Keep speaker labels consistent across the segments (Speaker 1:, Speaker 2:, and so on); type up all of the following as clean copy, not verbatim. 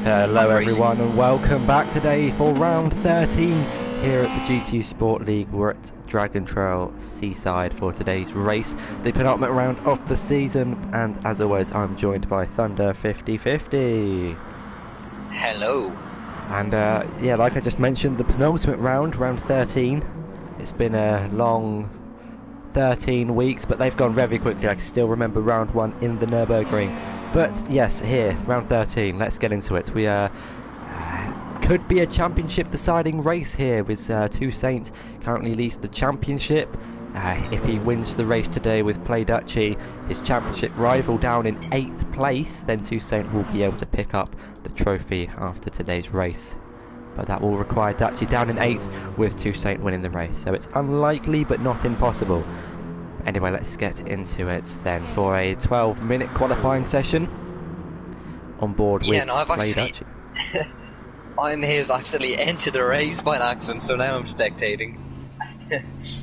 Speaker 1: Hello everyone and welcome back today for round 13 here at the GT Sport League. We're at Dragon Trail Seaside for today's race, the penultimate round of the season, and as always I'm joined by Thunder 5050.
Speaker 2: Hello.
Speaker 1: And yeah, like I just mentioned, the penultimate round, round 13. It's been a long 13 weeks, but they've gone very quickly. I can still remember round 1 in the Nürburgring. But yes, here, round 13, let's get into it. We could be a championship deciding race here, with Toussaint currently leads the championship. If he wins the race today with Play Duchy, his championship rival, down in 8th place, then Toussaint will be able to pick up the trophy after today's race. But that will require Duchy down in 8th with Toussaint winning the race. So it's unlikely but not impossible. Anyway, let's get into it then for a 12-minute qualifying session on board with Play Duchy.
Speaker 2: I may have actually entered the race by an accident, so now I'm spectating.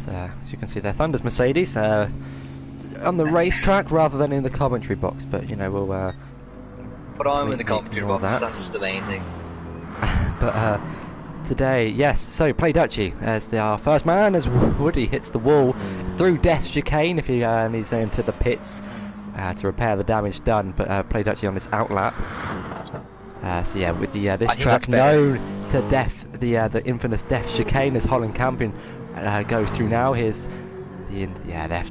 Speaker 1: So, as you can see there, Thunder's Mercedes on the racetrack rather than in the commentary box, but you know, we'll
Speaker 2: but I'm in the commentary box, that's the main thing.
Speaker 1: But today, yes, so Play Duchy as our first man, as Woody hits the wall through Death Chicane if he needs to enter the pits to repair the damage done, but Play Duchy on this outlap. So yeah, with the this track known to Death, the infamous Death Chicane, as Holland Campion goes through now. Here's the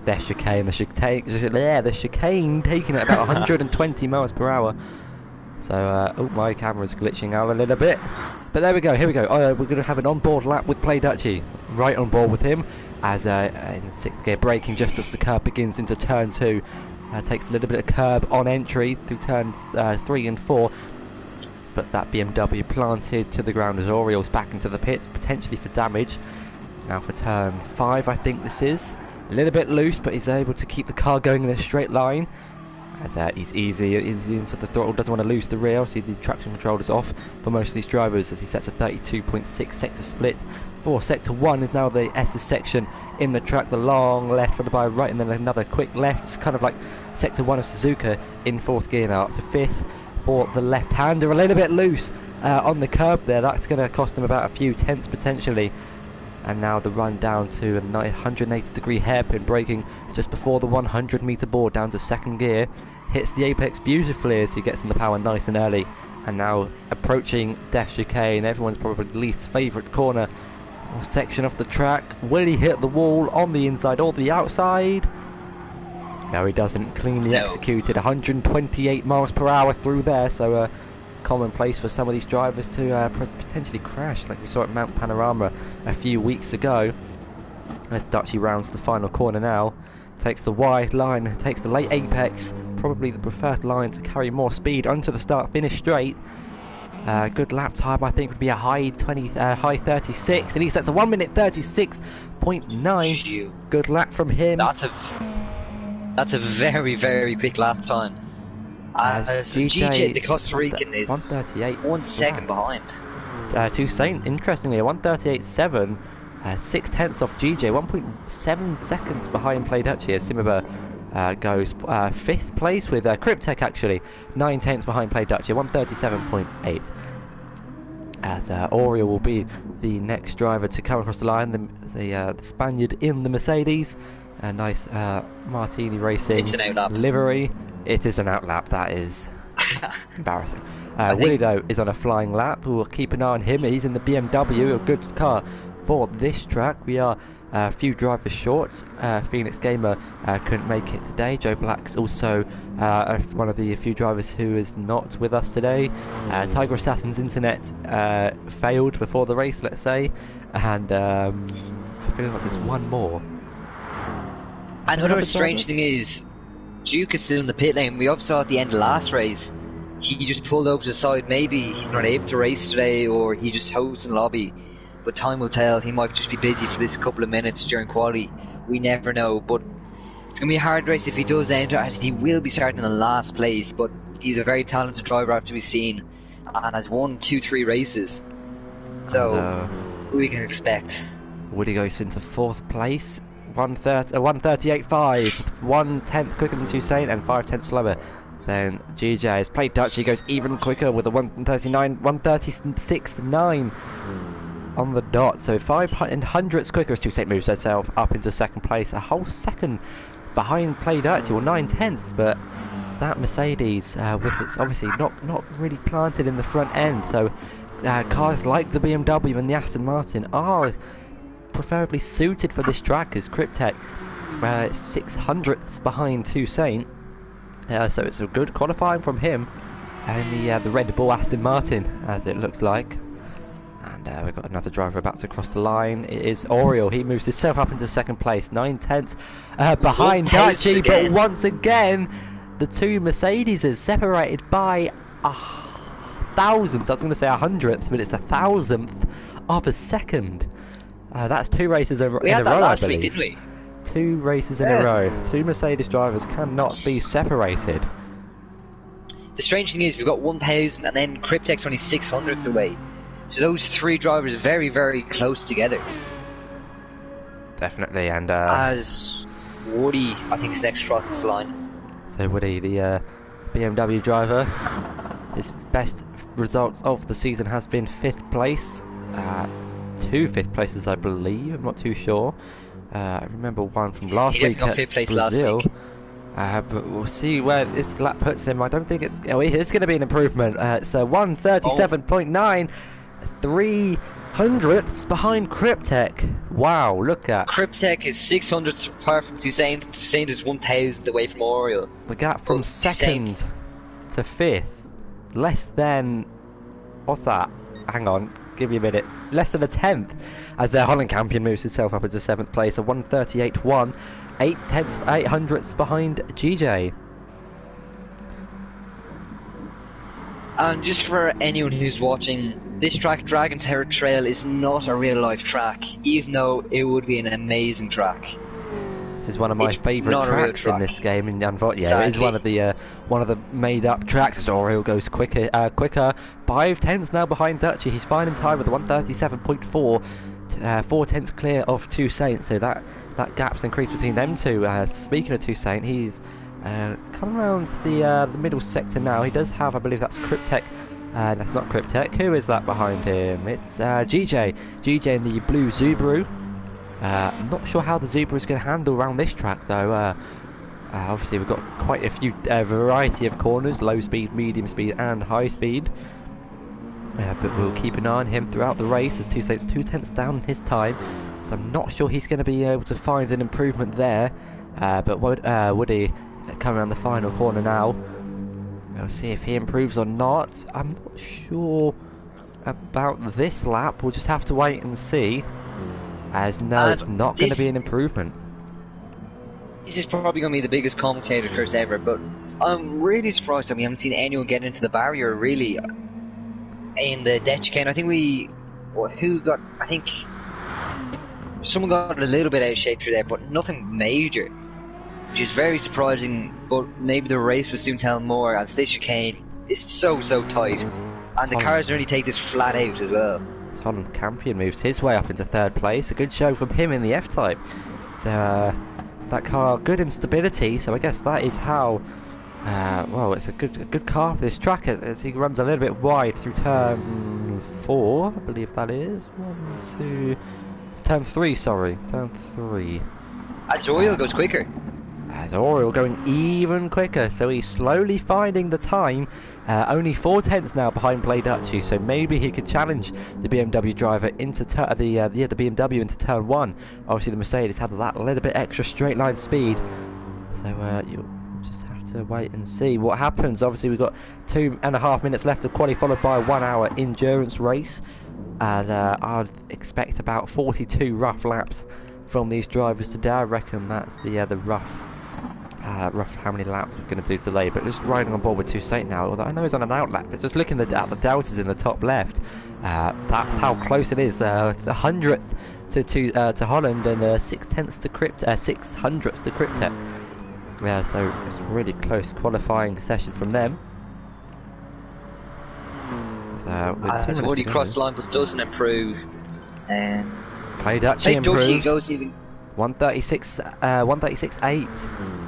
Speaker 1: Death Chicane, the chicane taking it about 120 miles per hour. So, oh, my camera's glitching out a little bit. But there we go, here we go. We're going to have an on-board lap with Play Duchy. Right on board with him, as in 6th gear, braking just as the curb begins into turn 2. Takes a little bit of curb on entry through turn 3 and 4. But that BMW planted to the ground as Oriol's back into the pits, potentially for damage. Now for turn 5, I think this is. A little bit loose, but he's able to keep the car going in a straight line. As he's easy into the throttle, doesn't want to lose the rear. See, the traction control is off for most of these drivers as he sets a 32.6 sector split. For sector 1 is now the S's section in the track, the long left followed by right and then another quick left. It's kind of like sector 1 of Suzuka in 4th gear now, up to 5th for the left-hander. A little bit loose on the curb there, that's going to cost him about a few tenths potentially. And now the run down to a 180 degree hairpin, braking just before the 100 meter board down to 2nd gear. Hits the apex beautifully as he gets in the power nice and early. And now approaching Death Chicane, everyone's probably least favourite corner or section of the track. Will he hit the wall on the inside or the outside? No, he doesn't. Cleanly executed, 128 miles per hour through there. So commonplace for some of these drivers to potentially crash, like we saw at Mount Panorama a few weeks ago. As Duchy rounds the final corner now, takes the wide line, takes the late apex, probably the preferred line to carry more speed onto the start-finish straight. Good lap time, I think, would be a high 36, and he sets a 1 minute 36.9. Good lap from him.
Speaker 2: That's a very, very quick lap time. GJ, the Costa Rican, is
Speaker 1: 138
Speaker 2: 1 second behind.
Speaker 1: Toussaint, interestingly, a 138.7, 6 tenths off GJ, 1.7 seconds behind Play Duchy as Simaba goes 5th place with Cryptek actually, 9 tenths behind Play Duchy, 137.8. As Oriol will be the next driver to come across the line, the Spaniard in the Mercedes. A nice Martini Racing livery. It is an outlap, that is embarrassing. Willie, though, is on a flying lap. We'll keep an eye on him. He's in the BMW, a good car for this track. We are a few drivers short. Phoenix Gamer couldn't make it today. Joe Black's also one of the few drivers who is not with us today. Tiger Assassin's internet failed before the race, let's say. And I feel like there's one more.
Speaker 2: And another strange thing is, Duke is still in the pit lane. We also saw at the end of last race, he just pulled over to the side. Maybe he's not able to race today, or he just hosts in the lobby. But time will tell. He might just be busy for this couple of minutes during quali. We never know. But it's going to be a hard race if he does enter, as he will be starting in the last place. But he's a very talented driver after we've seen, and has won 2-3 races. So we can expect.
Speaker 1: Woody goes into 4th place. 138.5, 1 tenth quicker than Toussaint and 5 tenths slower Then GJ has played Dutch. He goes even quicker with a 136.9 on the dot. So 500ths quicker as Toussaint moves herself up into second place. A whole second behind Play Dutch, or 9/10ths. But that Mercedes, with its obviously not really planted in the front end. So cars like the BMW and the Aston Martin are preferably suited for this track, as Cryptek 600ths behind Toussaint. So it's a good qualifying from him and the Red Bull Aston Martin, as it looks like. And we've got another driver about to cross the line. It is Oriel. He moves himself up into second place, 9/10ths behind Dutchy. But once again, the two Mercedes is separated by a thousandth. I was going to say 100th, but it's 1,000th of a second. That's two races in a row, I believe.
Speaker 2: Didn't we?
Speaker 1: Two races in a row. Two Mercedes drivers cannot be separated.
Speaker 2: The strange thing is, we've got 1,000 and then Cryptek's only 600ths away. So those three drivers very, very close together.
Speaker 1: Definitely, and
Speaker 2: as Woody, I think, is next across the line.
Speaker 1: So Woody, the BMW driver, his best results of the season has been 5th place. 2 5th places, I believe. I'm not too sure. I remember one from last week at Brazil. But we'll see where this lap puts him. I don't think it's... Oh, it is going to be an improvement. So 137.9, 300ths behind Cryptek. Wow, look at...
Speaker 2: Cryptek is 600ths apart from Toussaint. Toussaint is 1,000 away from Oriel.
Speaker 1: The gap from second to 5th. Less than... What's that? Hang on. Give me a minute. Less than a 10th, as their Holland champion moves himself up into 7th place, a 138.1, 800ths behind GJ.
Speaker 2: And just for anyone who's watching, this track, Dragon Terror Trail, is not a real life track, even though it would be an amazing track.
Speaker 1: This is one of my favourite tracks in this game, and yeah, it is one of the made-up tracks. As Oriel goes quicker, 5/10ths now behind Dutchy. He's fine in time with 137.4, 4/10ths clear of Toussaint. So that gap's increased between them two. Speaking of Toussaint, he's coming around the middle sector now. He does have, I believe that's Cryptek. That's not Cryptek. Who is that behind him? It's GJ. GJ in the blue Subaru. I'm not sure how the Zebra is going to handle around this track, though. Obviously, we've got quite a few variety of corners: low speed, medium speed, and high speed. But we'll keep an eye on him throughout the race, as Toussaint's 2/10ths down in his time. So I'm not sure he's going to be able to find an improvement there. But Woody coming around the final corner now. We'll see if he improves or not. I'm not sure about this lap. We'll just have to wait and see. As no, it's not going to be an improvement.
Speaker 2: This is probably going to be the biggest complicated curse ever, but I'm really surprised that we haven't seen anyone get into the barrier, really, in the death chicane. I think I think someone got a little bit out of shape through there, but nothing major, which is very surprising, but maybe the race will soon tell more, as this chicane is so tight, and the cars only take this flat out as well.
Speaker 1: Holland champion moves his way up into 3rd place. A good show from him in the F-Type. So that car, good in stability. So I guess that is how. Well, it's a good car for this track, as he runs a little bit wide through turn 4, I believe that is. 1, 2, turn 3. Sorry, turn 3.
Speaker 2: As Oriel goes quicker.
Speaker 1: As Oriel going even quicker, so he's slowly finding the time. Only 4/10ths now behind Play Dutchy, so maybe he could challenge the BMW driver into the BMW into turn 1. Obviously, the Mercedes had that little bit extra straight line speed, so you'll just have to wait and see what happens. Obviously, we've got 2.5 minutes left of quali, followed by a 1-hour endurance race, and I'd expect about 42 rough laps from these drivers today. I reckon that's the rough how many laps we're going to do today. But just riding on board with Toussaint now, although I know he's on an outlap, but just looking at the deltas in the top left, that's how close it is. 100th to Holland, and 6/10ths to 600ths to Cryptek. Yeah, so it's a really close qualifying session from them. So
Speaker 2: has already crossed the line, but doesn't improve.
Speaker 1: Play Dutchy improves.
Speaker 2: Goes even
Speaker 1: 136.8.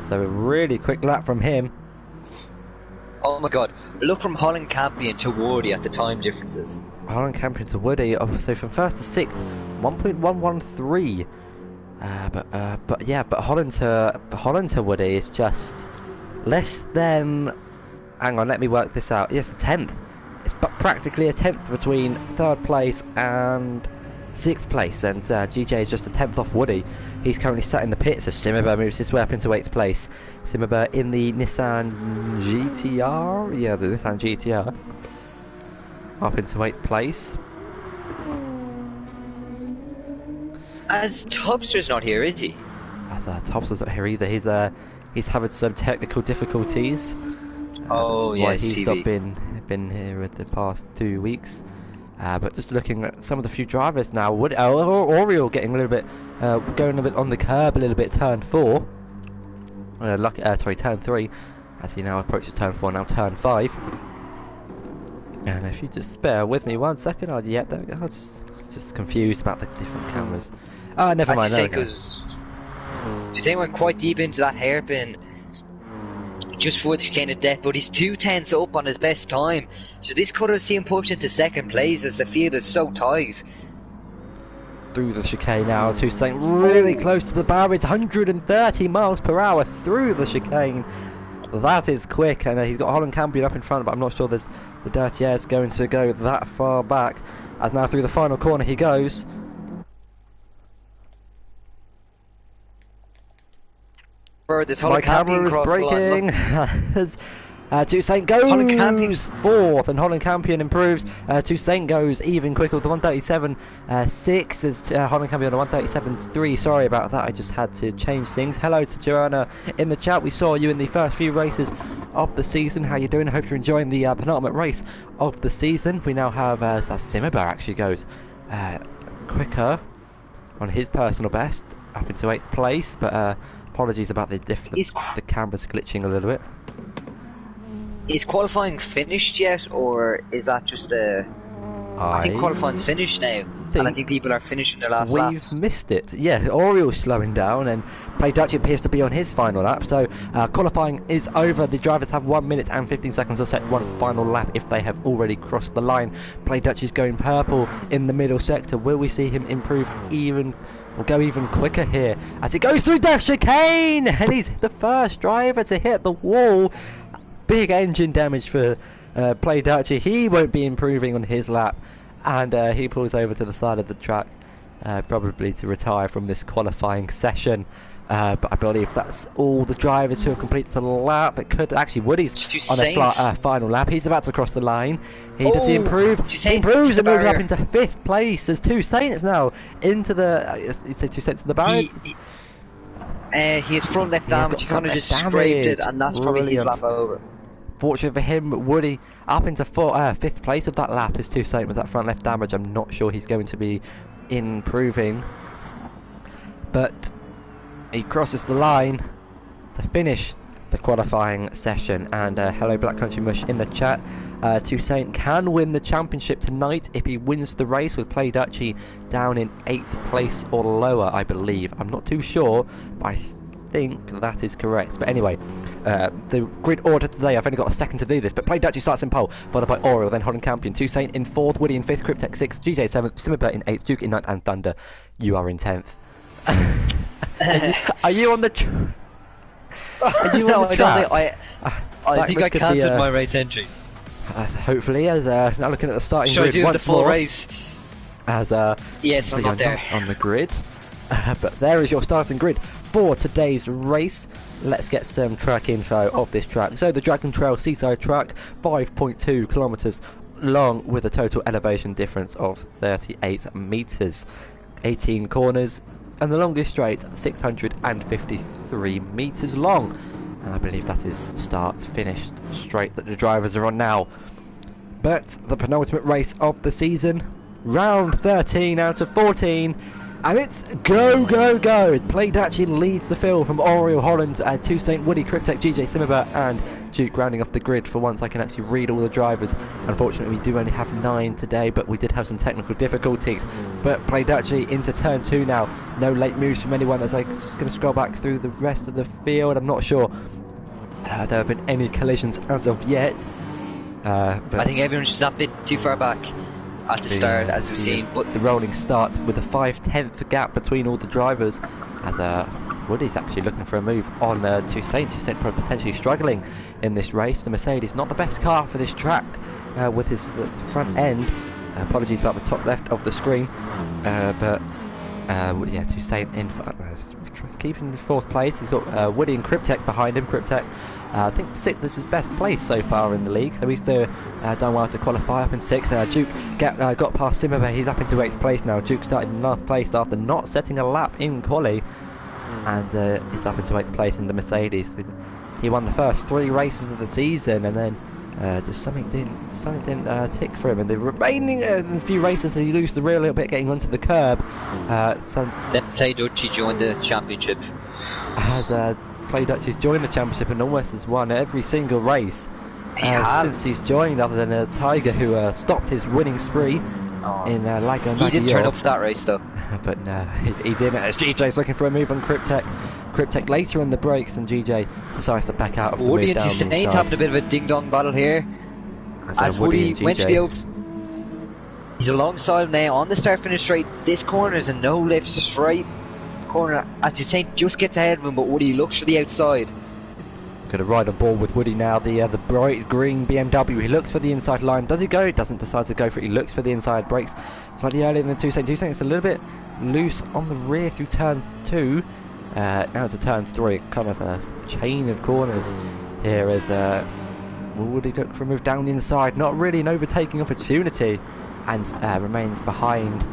Speaker 1: So a really quick lap from him.
Speaker 2: Oh my god, look from Holland Campion to Wardy at the time differences.
Speaker 1: Holland Campion to Woody, so from 1st to 6th, 1.113. But Holland to Woody is just less than. Hang on, let me work this out. Yes, a 10th. It's practically a 10th between 3rd place and 6th place, and GJ is just a 10th off Woody. He's currently sat in the pits as Simmerber moves his way up into 8th place. Simmerber in the Nissan GTR, yeah, the Nissan GTR, up into 8th place.
Speaker 2: As Topster's not here, is he?
Speaker 1: As Topster's not here either. He's having some technical difficulties.
Speaker 2: Oh yeah,
Speaker 1: why he's
Speaker 2: TV.
Speaker 1: not been here in the past 2 weeks. But just looking at some of the few drivers now, Oriole getting a little bit, going a bit on the curb a little bit, turn 4. Turn 3, as he now approaches turn 4, now turn 5. And if you just bear with me 1 second, I was just confused about the different cameras. Never mind.
Speaker 2: Just went quite deep into that hairpin just for the chicane of death, but he's 2/10 up on his best time, so this could have seen him pushed into 2nd place as the field is so tight.
Speaker 1: Through the chicane now, Toussaint really close to the barriers, 130 miles per hour through the chicane. That is quick, and he's got Holland Campion up in front, but I'm not sure the Dirty Air's going to go that far back, as now through the final corner he goes. My camera is breaking. Toussaint goes 4th, and Holland Campion improves. Toussaint goes even quicker with the 137.6 as Holland Campion on 137.3. Sorry about that, I just had to change things. Hello to Joanna in the chat. We saw you in the first few races of the season. How you doing? I hope you're enjoying the penultimate race of the season. We now have Simmerber actually goes quicker on his personal best up into 8th place, but apologies about the cameras glitching a little bit.
Speaker 2: Is qualifying finished yet, or is that just a... I think qualifying's finished now, and I think people are finishing their last laps.
Speaker 1: We've missed it. Yeah, Oriole's slowing down, and Play Dutchy appears to be on his final lap, so qualifying is over. The drivers have 1 minute and 15 seconds to set one final lap if they have already crossed the line. Play Dutchy's going purple in the middle sector. Will we see him improve even... We'll go even quicker here as he goes through Death Chicane, and he's the first driver to hit the wall. Big engine damage for Play Dutchy. He won't be improving on his lap, and he pulls over to the side of the track, probably to retire from this qualifying session. But I believe that's all the drivers who have completed the lap. It could actually Woody's on a final lap. He's about to cross the line. Does he improve? He improves and moves up into 5th place. There's Toussaint now into the. You say Toussaint to the barrier.
Speaker 2: He has front left damage. He kind of just scraped it, and that's probably his lap over.
Speaker 1: Fortunate for him, Woody up into 5th place of that lap is Toussaint with that front left damage. I'm not sure he's going to be improving, but he crosses the line to finish the qualifying session. And hello Black Country Mush in the chat. Toussaint can win the championship tonight if he wins the race with Play Dutchy down in 8th place or lower, I believe. I'm not too sure, but I think that is correct. But anyway, the grid order today, I've only got a second to do this, but Play Dutchy starts in pole, followed by Oriole, then Holland Campion, Toussaint in 4th, Woody in 5th, Cryptek 6th, GJ 7th, Simmerber in 8th, Duke in 9th, and Thunder, you are in 10th. Are you on the Are you on the track?
Speaker 2: I think I cancelled my race entry.
Speaker 1: Hopefully, as now looking at the starting
Speaker 2: grid
Speaker 1: once more.
Speaker 2: the full race?
Speaker 1: As
Speaker 2: yes, I'm not there.
Speaker 1: On the grid. But there is your starting grid for today's race. Let's get some track info of this track. So the Dragon Trail Seaside track, 5.2 kilometers long with a total elevation difference of 38 meters, 18 corners, and the longest straight 653 meters long. And I believe that is the start finish straight that the drivers are on now. But the penultimate race of the season, round 13 out of 14, and it's go, go, go. Play Dutchy leads the field from Oriole, Holland, Toussaint, Woody, Cryptek, GJ, Simmerber, and Duke rounding off the grid. For once I can actually read all the drivers. Unfortunately we do only have 9 today, but we did have some technical difficulties. But Play Dutchy into turn 2 now. No late moves from anyone as I'm just going to scroll back through the rest of the field. I'm not sure there have been any collisions as of yet. But
Speaker 2: I think everyone's just that bit too far back at the start, as we've seen. But
Speaker 1: the rolling starts with a 5/10 gap between all the drivers, as Woody's actually looking for a move on Toussaint. Toussaint potentially struggling in this race. The Mercedes not the best car for this track with his front end. Apologies about the top left of the screen, but yeah, Toussaint in keeping in 4th place. He's got Woody and Cryptek behind him. Cryptek, I think 6th is his best place so far in the league, so he's done well to qualify up in 6th. Duke got past him, but he's up into 8th place now. Duke started in 9th place after not setting a lap in quali, and is up into 8th place in the Mercedes. He won the first 3 races of the season, and then just something didn't tick for him. And the remaining few races, he lose the rear a little bit, getting onto the curb.
Speaker 2: Then Play Dutchy joined the championship.
Speaker 1: Has Play Dutchy's joined the championship and almost has won every single race since he's joined, other than Tiger, who stopped his winning spree in Lago Maggiore.
Speaker 2: He didn't turn up for that race though.
Speaker 1: But no, he didn't. As GJ's looking for a move on Cryptek. Cryptek later on the brakes, and GJ decides to back out of the
Speaker 2: Woody
Speaker 1: move
Speaker 2: and Toussaint having a bit of a ding-dong battle here. As Woody went to the over... He's alongside him now on the start-finish straight. This corner is a no-lift straight corner. As Toussaint just gets ahead of him, but Woody looks for the outside.
Speaker 1: Going to ride on board with Woody now, the bright green BMW. He looks for the inside line. Does he go? Doesn't decide to go for it. He looks for the inside, brakes slightly earlier than Toussaint. Toussaint's a little bit loose on the rear through turn 2. Now to turn 3, kind of a chain of corners here as Woody look for a move down the inside. Not really an overtaking opportunity, and remains behind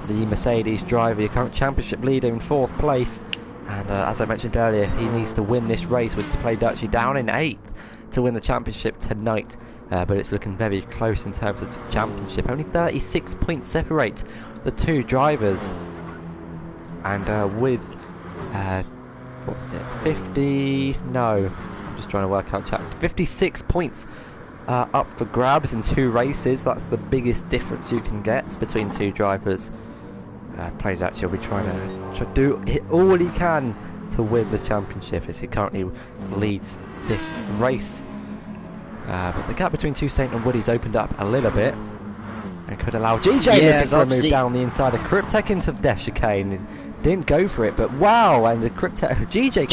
Speaker 1: the Mercedes driver, your current championship leader, in 4th place. And as I mentioned earlier, he needs to win this race with Play Dutchy down in 8th to win the championship tonight. But it's looking very close in terms of the championship. Only 36 points separate the 2 drivers. And with what's it, 50, no, I'm just trying to work out, chat, 56 points up for grabs in 2 races. That's the biggest difference you can get between 2 drivers. Play Dutchy will be trying to do all he can to win the championship, as he currently leads this race. But the gap between Toussaint and Woody's opened up a little bit, and could allow GJ looking for a move down the inside of Cryptek into the death chicane. Didn't go for it, but wow! And the Cryptek GJ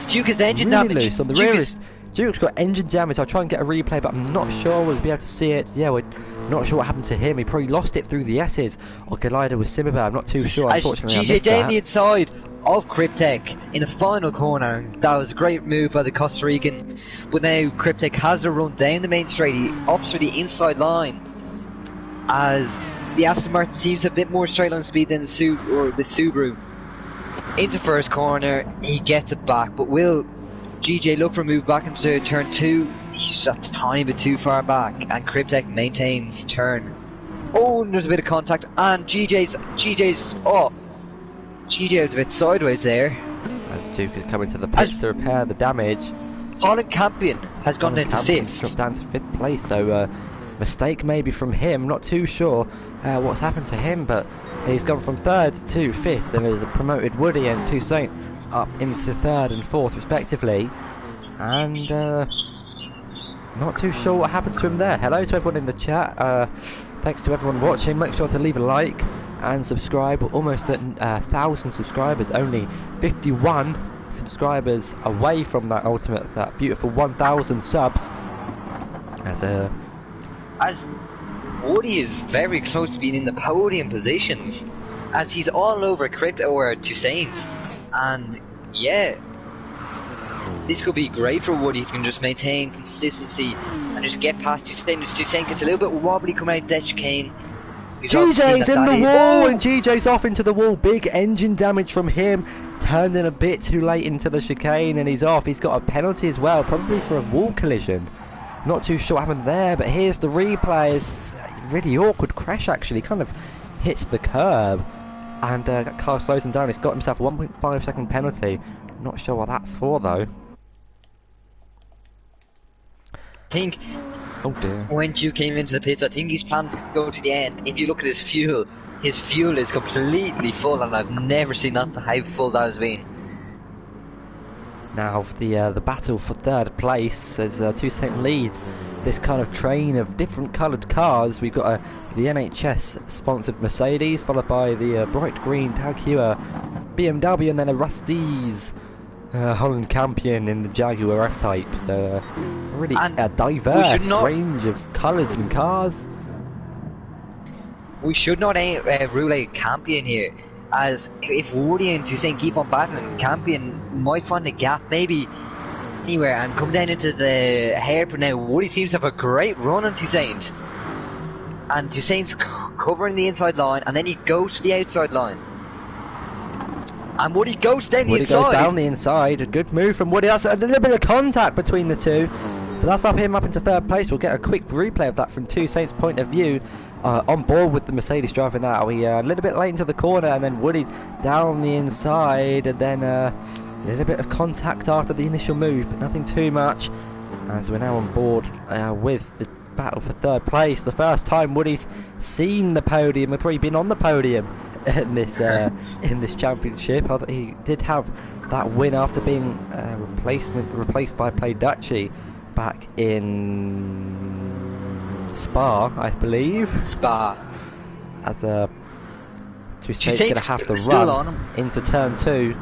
Speaker 2: Duke's engine
Speaker 1: really
Speaker 2: damage.
Speaker 1: Loose on the rear. Duke's got engine damage. I'll try and get a replay, but I'm not sure we'll be able to see it. Yeah, we're not sure what happened to him. He probably lost it through the S's or collided with Simaba. I'm not too sure. Unfortunately, I missed that.
Speaker 2: down the inside of Cryptek in the final corner. That was a great move by the Costa Rican. But now Cryptek has to run down the main straight. He opts for the inside line, as the Aston Martin seems a bit more straight line speed than the Subaru. Into first corner, he gets it back, but will GJ look for a move back into turn 2? He's just a tiny bit too far back, and Cryptek maintains turn. Oh, and there's a bit of contact, and GJ's was a bit sideways there.
Speaker 1: As Duke is coming to the pits to repair the damage.
Speaker 2: Holland Campion has gone down to 5th.
Speaker 1: Dropped down to 5th place, so mistake maybe from him. Not too sure what's happened to him, but he's gone from 3rd to 5th, and there's a promoted Woody and Toussaint up into 3rd and 4th respectively, and not too sure what happened to him there. Hello to everyone in the chat, thanks to everyone watching. Make sure to leave a like and subscribe. We're almost at 1,000 subscribers, only 51 subscribers away from that beautiful 1,000 subs.
Speaker 2: As Woody is very close to being in the podium positions, as he's all over Crypto or Toussaint. And yeah, this could be great for Woody if he can just maintain consistency and just get past Toussaint. Toussaint gets a little bit wobbly coming out that chicane.
Speaker 1: GJ's in the wall, and GJ's off into the wall. Big engine damage from him, turned in a bit too late into the chicane, and he's off. He's got a penalty as well, probably for a wall collision. Not too sure what happened there, but here's the replay. It's a really awkward crash, actually. Kind of hits the curb, and that car slows him down. He's got himself a 1.5 second penalty. Not sure what that's for, though.
Speaker 2: I think when Duke came into the pits, I think his plans could go to the end. If you look at his fuel is completely full, and I've never seen that how full that has been.
Speaker 1: Now the battle for third place as Toussaint leads this kind of train of different coloured cars. We've got the NHS sponsored Mercedes, followed by the bright green Tag Heuer BMW, and then a Rust-eze Holland Campion in the Jaguar F-Type. So really a diverse range of colours and cars.
Speaker 2: We should not rule out Campion here, as if Woody and Toussaint keep on battling, Campion might find a gap maybe anywhere and come down into the hairpin. Now Woody seems to have a great run on Toussaint, and Toussaint's covering the inside line, and then he goes to the outside line, and Woody goes down the inside.
Speaker 1: Woody goes down the inside. A good move from Woody. That's a little bit of contact between the two, but that's up him up into third place. We'll get a quick replay of that from Toussaint's point of view. On board with the Mercedes driver now. He a little bit late into the corner, and then Woody down the inside, and then a little bit of contact after the initial move, but nothing too much, as we're now on board with the battle for third place. The first time Woody's seen the podium, or probably been on the podium in this championship. He did have that win after being replaced by Play Dutchy back in Spa, I believe.
Speaker 2: Spa.
Speaker 1: As Toussaint's going to have to run into turn 2.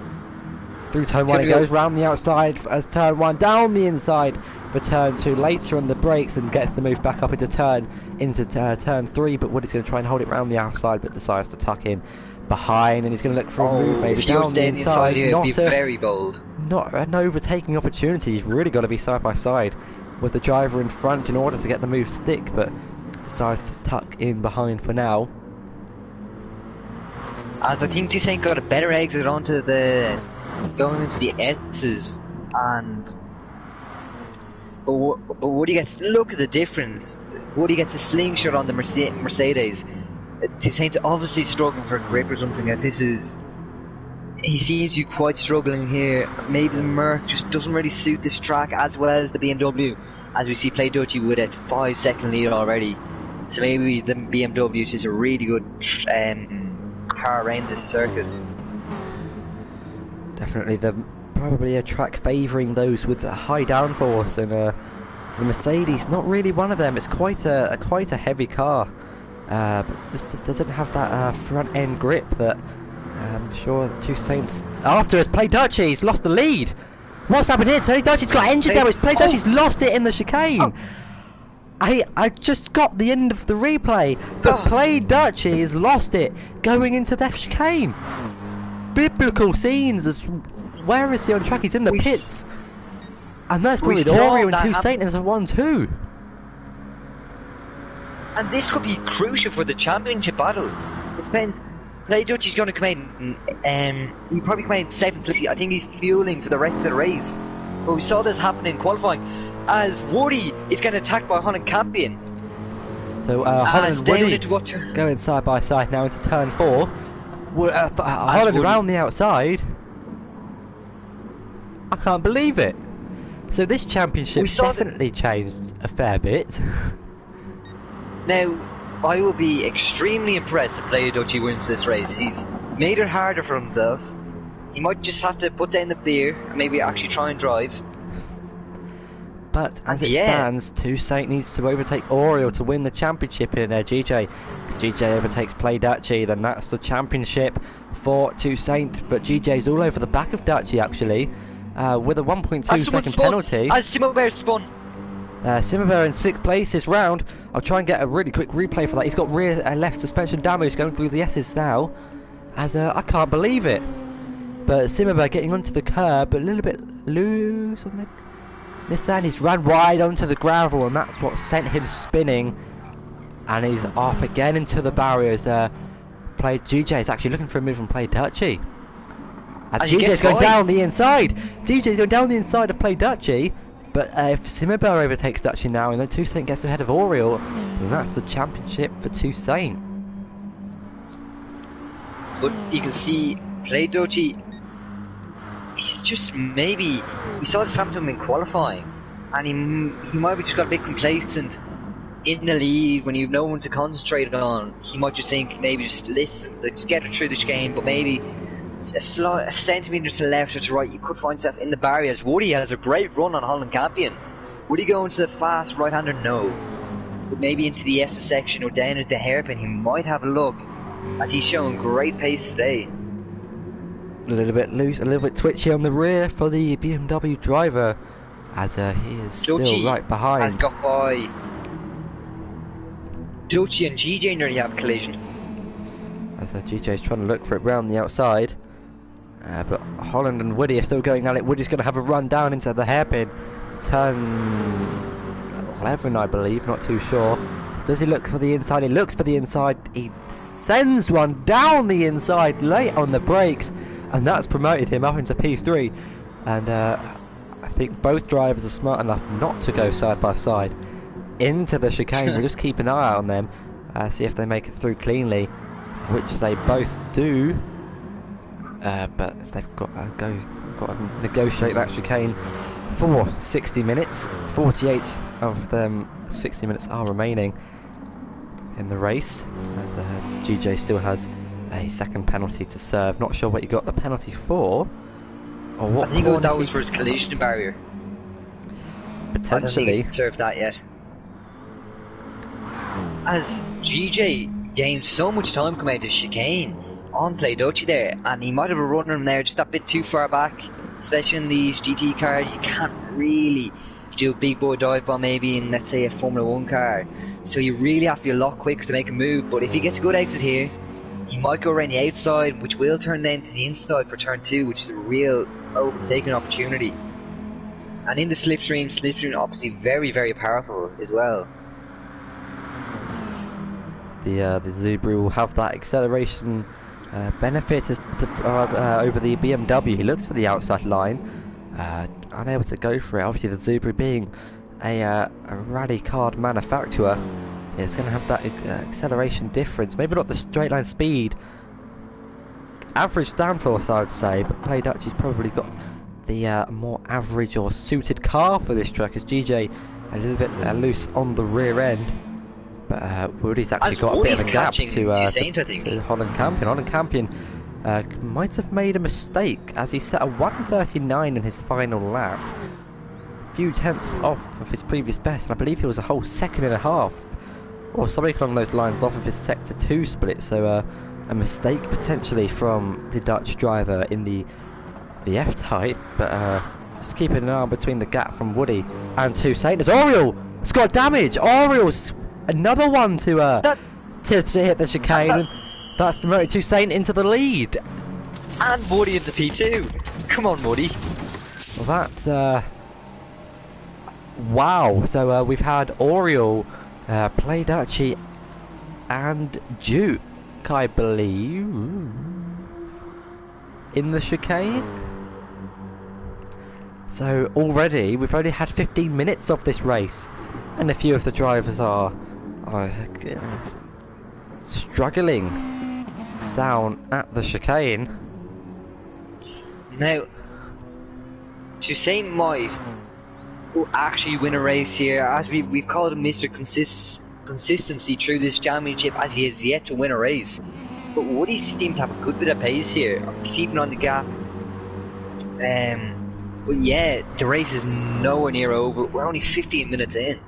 Speaker 1: Through turn 1 it goes, round the outside as turn 1, down the inside for turn 2, later on the brakes, and gets the move back up into turn 3, but Woody's going to try and hold it round the outside, but decides to tuck in behind, and he's going to look for a move maybe down the inside.
Speaker 2: Be very bold.
Speaker 1: Not an overtaking opportunity. He's really got to be side by side with the driver in front in order to get the move stick, but decides to tuck in behind for now.
Speaker 2: As I think Toussaint got a better exit onto the going into the S's, and but Woody gets, look at the difference. Woody gets a slingshot on the Mercedes. Toussaint's obviously struggling for a grip or something, as he seems to be quite struggling here. Maybe the Merc just doesn't really suit this track as well as the BMW, as we see Play Dutchy with a 5-second lead already. So maybe the BMW is just a really good car around this circuit.
Speaker 1: Definitely probably a track favouring those with a high downforce, and the Mercedes not really one of them. It's quite a heavy car, but just doesn't have that front end grip that I'm sure Toussaint's after has Play Dutchy. He's lost the lead. What's happened here? Play Dutchy's got engine damage. Play Dutchy's lost it in the chicane. Oh. I just got the end of the replay, but Play Dutchy has lost it going into the chicane. Biblical scenes. As where is he on track? He's in the pits, and that's probably Oreo and Toussaint as a 1-2.
Speaker 2: And this could be crucial for the championship battle. It depends. Play Dutchy's going to come in, he'll probably come in 7th place. I think he's fueling for the rest of the race. But we saw this happen in qualifying, as Woody is getting attacked by Holland Campion.
Speaker 1: So Holland and Woody going side by side now into turn 4. Holland around the outside. I can't believe it. So this championship definitely changed a fair bit.
Speaker 2: Now, I will be extremely impressed if Play Dutchy wins this race. He's made it harder for himself. He might just have to put down the beer and maybe actually try and drive.
Speaker 1: But as it stands, Toussaint needs to overtake Oreo to win the championship in GJ. If GJ overtakes Play Dutchy, then that's the championship for Toussaint. But GJ's all over the back of Dutchy actually, with a 1.2 second penalty.
Speaker 2: As Simobert spun.
Speaker 1: Simobert in 6th place this round. I'll try and get a really quick replay for that. He's got rear left suspension damage going through the S's now. As I can't believe it. But Simobert getting onto the curb, a little bit loose on the Nissan. He's run wide onto the gravel, and that's what sent him spinning. And he's off again into the barriers. GJ is actually looking for a move from Play Dutchy. As GJ's going down the inside. DJ's going down the inside of Play Dutchy. But if Simobert overtakes Dutchy now, and then Toussaint gets ahead of Oriel, then that's the championship for Toussaint.
Speaker 2: But you can see Play Dutchy, he's just maybe, we saw this happen to him in qualifying, and he might have just got a bit complacent in the lead when you've no one to concentrate on. He might just think maybe just get it through the chicane, but maybe a centimetre to the left or to the right, you could find yourself in the barriers. Woody has a great run on Holland Campion. Would he go into the fast right-hander? No. But maybe into the S section or down at the hairpin, he might have a look, as he's showing great pace today.
Speaker 1: A little bit loose, a little bit twitchy on the rear for the BMW driver, as he is still right behind.
Speaker 2: Has got by. Ducci and GJ nearly have a collision.
Speaker 1: As GJ's trying to look for it round the outside. But Holland and Woody are still going at it. Woody's going to have a run down into the hairpin. Turn 11, I believe, not too sure. Does he look for the inside? He looks for the inside. He sends one down the inside late on the brakes. And that's promoted him up into P3. And I think both drivers are smart enough not to go side by side into the chicane. We'll just keep an eye out on them, see if they make it through cleanly, which they both do. But they've got to negotiate that chicane for 60 minutes. 48 of them 60 minutes are remaining in the race. And GJ still has a second penalty to serve. Not sure what you got the penalty for, or what.
Speaker 2: I think that was for his collision barrier.
Speaker 1: Potentially.
Speaker 2: I don't think he's served that yet. As GJ gained so much time coming out of chicane on Play Duchy there, and he might have a runner in there just a bit too far back, especially in these GT cars. You can't really do a big boy dive bomb maybe in, let's say, a Formula 1 car, so you really have to be a lot quicker to make a move. But if he gets a good exit here, he might go around the outside, which will turn then to the inside for turn 2, which is a real overtaking opportunity. And in the slipstream obviously very, very powerful as well.
Speaker 1: The Subaru will have that acceleration benefit over the BMW. He looks for the outside line, unable to go for it. Obviously the Subaru being a rally card manufacturer, it's going to have that acceleration difference. Maybe not the straight line speed, average downforce I would say, but Play Duchy's probably got the more average or suited car for this track, as GJ a little bit loose on the rear end. But Woody's actually got a bit of a gap to Holland Campion. Holland Campion might have made a mistake, as he set a 1:39 in his final lap. A few tenths off of his previous best, and I believe he was a whole second and a half, or something along those lines, off of his Sector 2 split. So a mistake potentially from the Dutch driver in the F-type. But just keeping an eye between the gap from Woody and Toussaint. As Oriol has got damage. Oriol's another one to hit the chicane, and that's promoted Toussaint into the lead.
Speaker 2: And Woody into P2. Come on, Woody.
Speaker 1: Well, that's wow. So we've had Oriol, Play Duchy, and Duke, I believe, in the chicane. So already we've only had 15 minutes of this race, and a few of the drivers are struggling down at the chicane.
Speaker 2: Now, Toussaint might actually win a race here, as we've called him Mr. Consistency through this championship, as he has yet to win a race. But Woody seemed to have a good bit of pace here, keeping on the gap. But yeah, the race is nowhere near over. We're only 15 minutes in.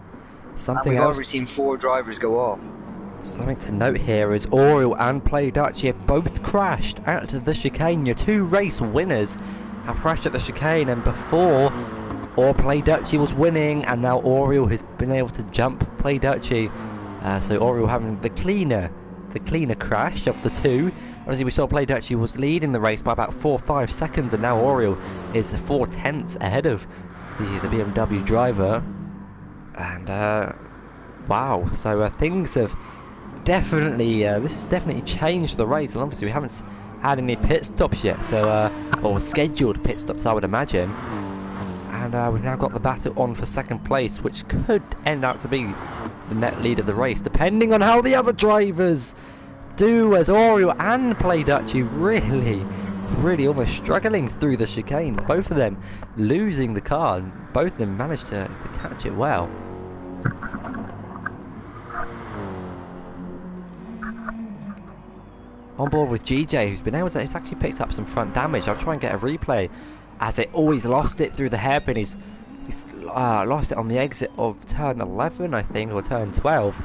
Speaker 1: Something
Speaker 2: and we've
Speaker 1: else,
Speaker 2: already seen 4 drivers go off.
Speaker 1: Something to note here is Oriol and Play Duchy have both crashed at the chicane. Your 2 race winners have crashed at the chicane, and before, Play Duchy was winning, and now Oriol has been able to jump Play Duchy. So Oriol having the cleaner crash of the 2. Obviously we saw Play Duchy was leading the race by about 4 or 5 seconds, and now Oriol is 4 tenths ahead of the BMW driver. And wow, so things have definitely this has definitely changed the race. And obviously we haven't had any pit stops yet, so or scheduled pit stops I would imagine. And we've now got the battle on for second place, which could end out to be the net lead of the race, depending on how the other drivers do, as Oriol and Play Duchy really almost struggling through the chicane. Both of them losing the car, and both of them managed to catch it well. on board with GJ, who's who's actually picked up some front damage. I'll try and get a replay, as it always lost it through the hairpin. He's lost it on the exit of turn 11, I think, or turn 12,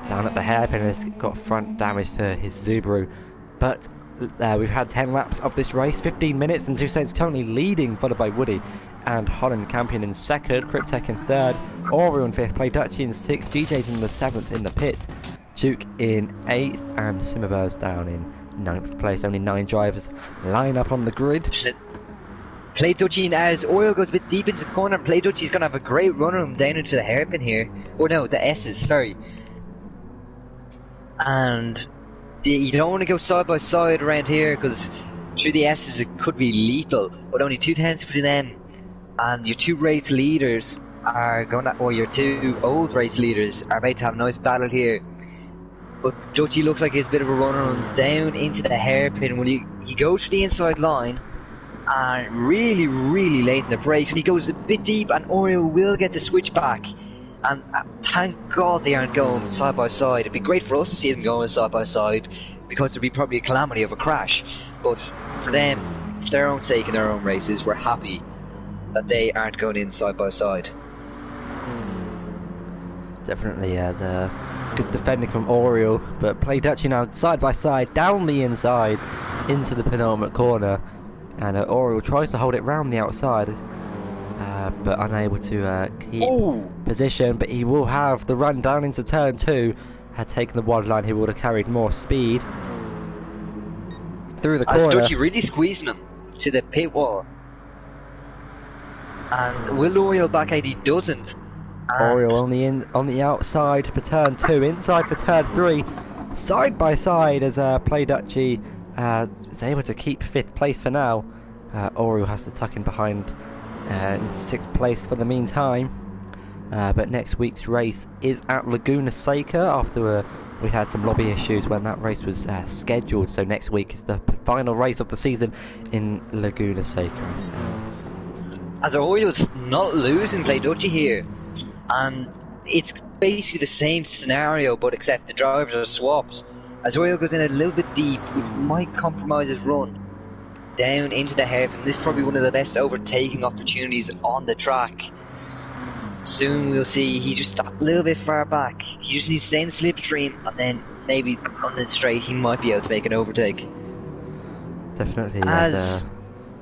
Speaker 1: down at the hairpin, and has got front damage to his Subaru. But we've had 10 laps of this race, 15 minutes, and Seaside currently leading, followed by Woody and Holland Campion in second, Cryptek in third, Oreo in fifth, Play Dutchy in sixth, GJ's in the seventh in the pits, Duke in eighth, and Simmerber's down in ninth place. Only 9 drivers line up on the grid.
Speaker 2: Play Dutchy, as Oreo goes a bit deep into the corner, Play Dutchy's going to have a great run room down into the hairpin here. Or no, the S's, sorry. And you don't want to go side by side around here, because through the S's it could be lethal. But only 2 tenths between them. And your 2 race leaders are going to, or your 2 old race leaders are about to have a nice battle here. But Dutchy looks like he has a bit of a run room down into the hairpin. When he goes to the inside line, and really, really late in the race, and he goes a bit deep, and Oreo will get the switch back. And thank God they aren't going side by side. It'd be great for us to see them going side by side, because there'd be probably a calamity of a crash. But for them, for their own sake in their own races, we're happy that they aren't going in side by side.
Speaker 1: Definitely, the good defending from Oreo, but Play Dutchy now side by side down the inside into the penultimate corner, and Oreo tries to hold it round the outside, but unable to keep position. But he will have the run down into turn 2. Had taken the wide line, he would have carried more speed through the corner.
Speaker 2: Dutchy really squeezing him to the pit wall, and will Oreo back out? He doesn't.
Speaker 1: Oreo on the outside for turn 2, inside for turn 3, side by side as Play Dutchy is able to keep 5th place for now. Oreo has to tuck in behind into 6th place for the meantime. But next week's race is at Laguna Seca after we had some lobby issues when that race was scheduled. So next week is the final race of the season in Laguna Seca.
Speaker 2: As Oreo's not losing Play Dutchy here, and it's basically the same scenario, but except the drivers are swapped. As Oreo goes in a little bit deep, which might compromise his run down into the hairpin. This is probably one of the best overtaking opportunities on the track. Soon we'll see he just a little bit far back. He just needs to stay in the slipstream, and then maybe on the straight he might be able to make an overtake.
Speaker 1: Definitely. As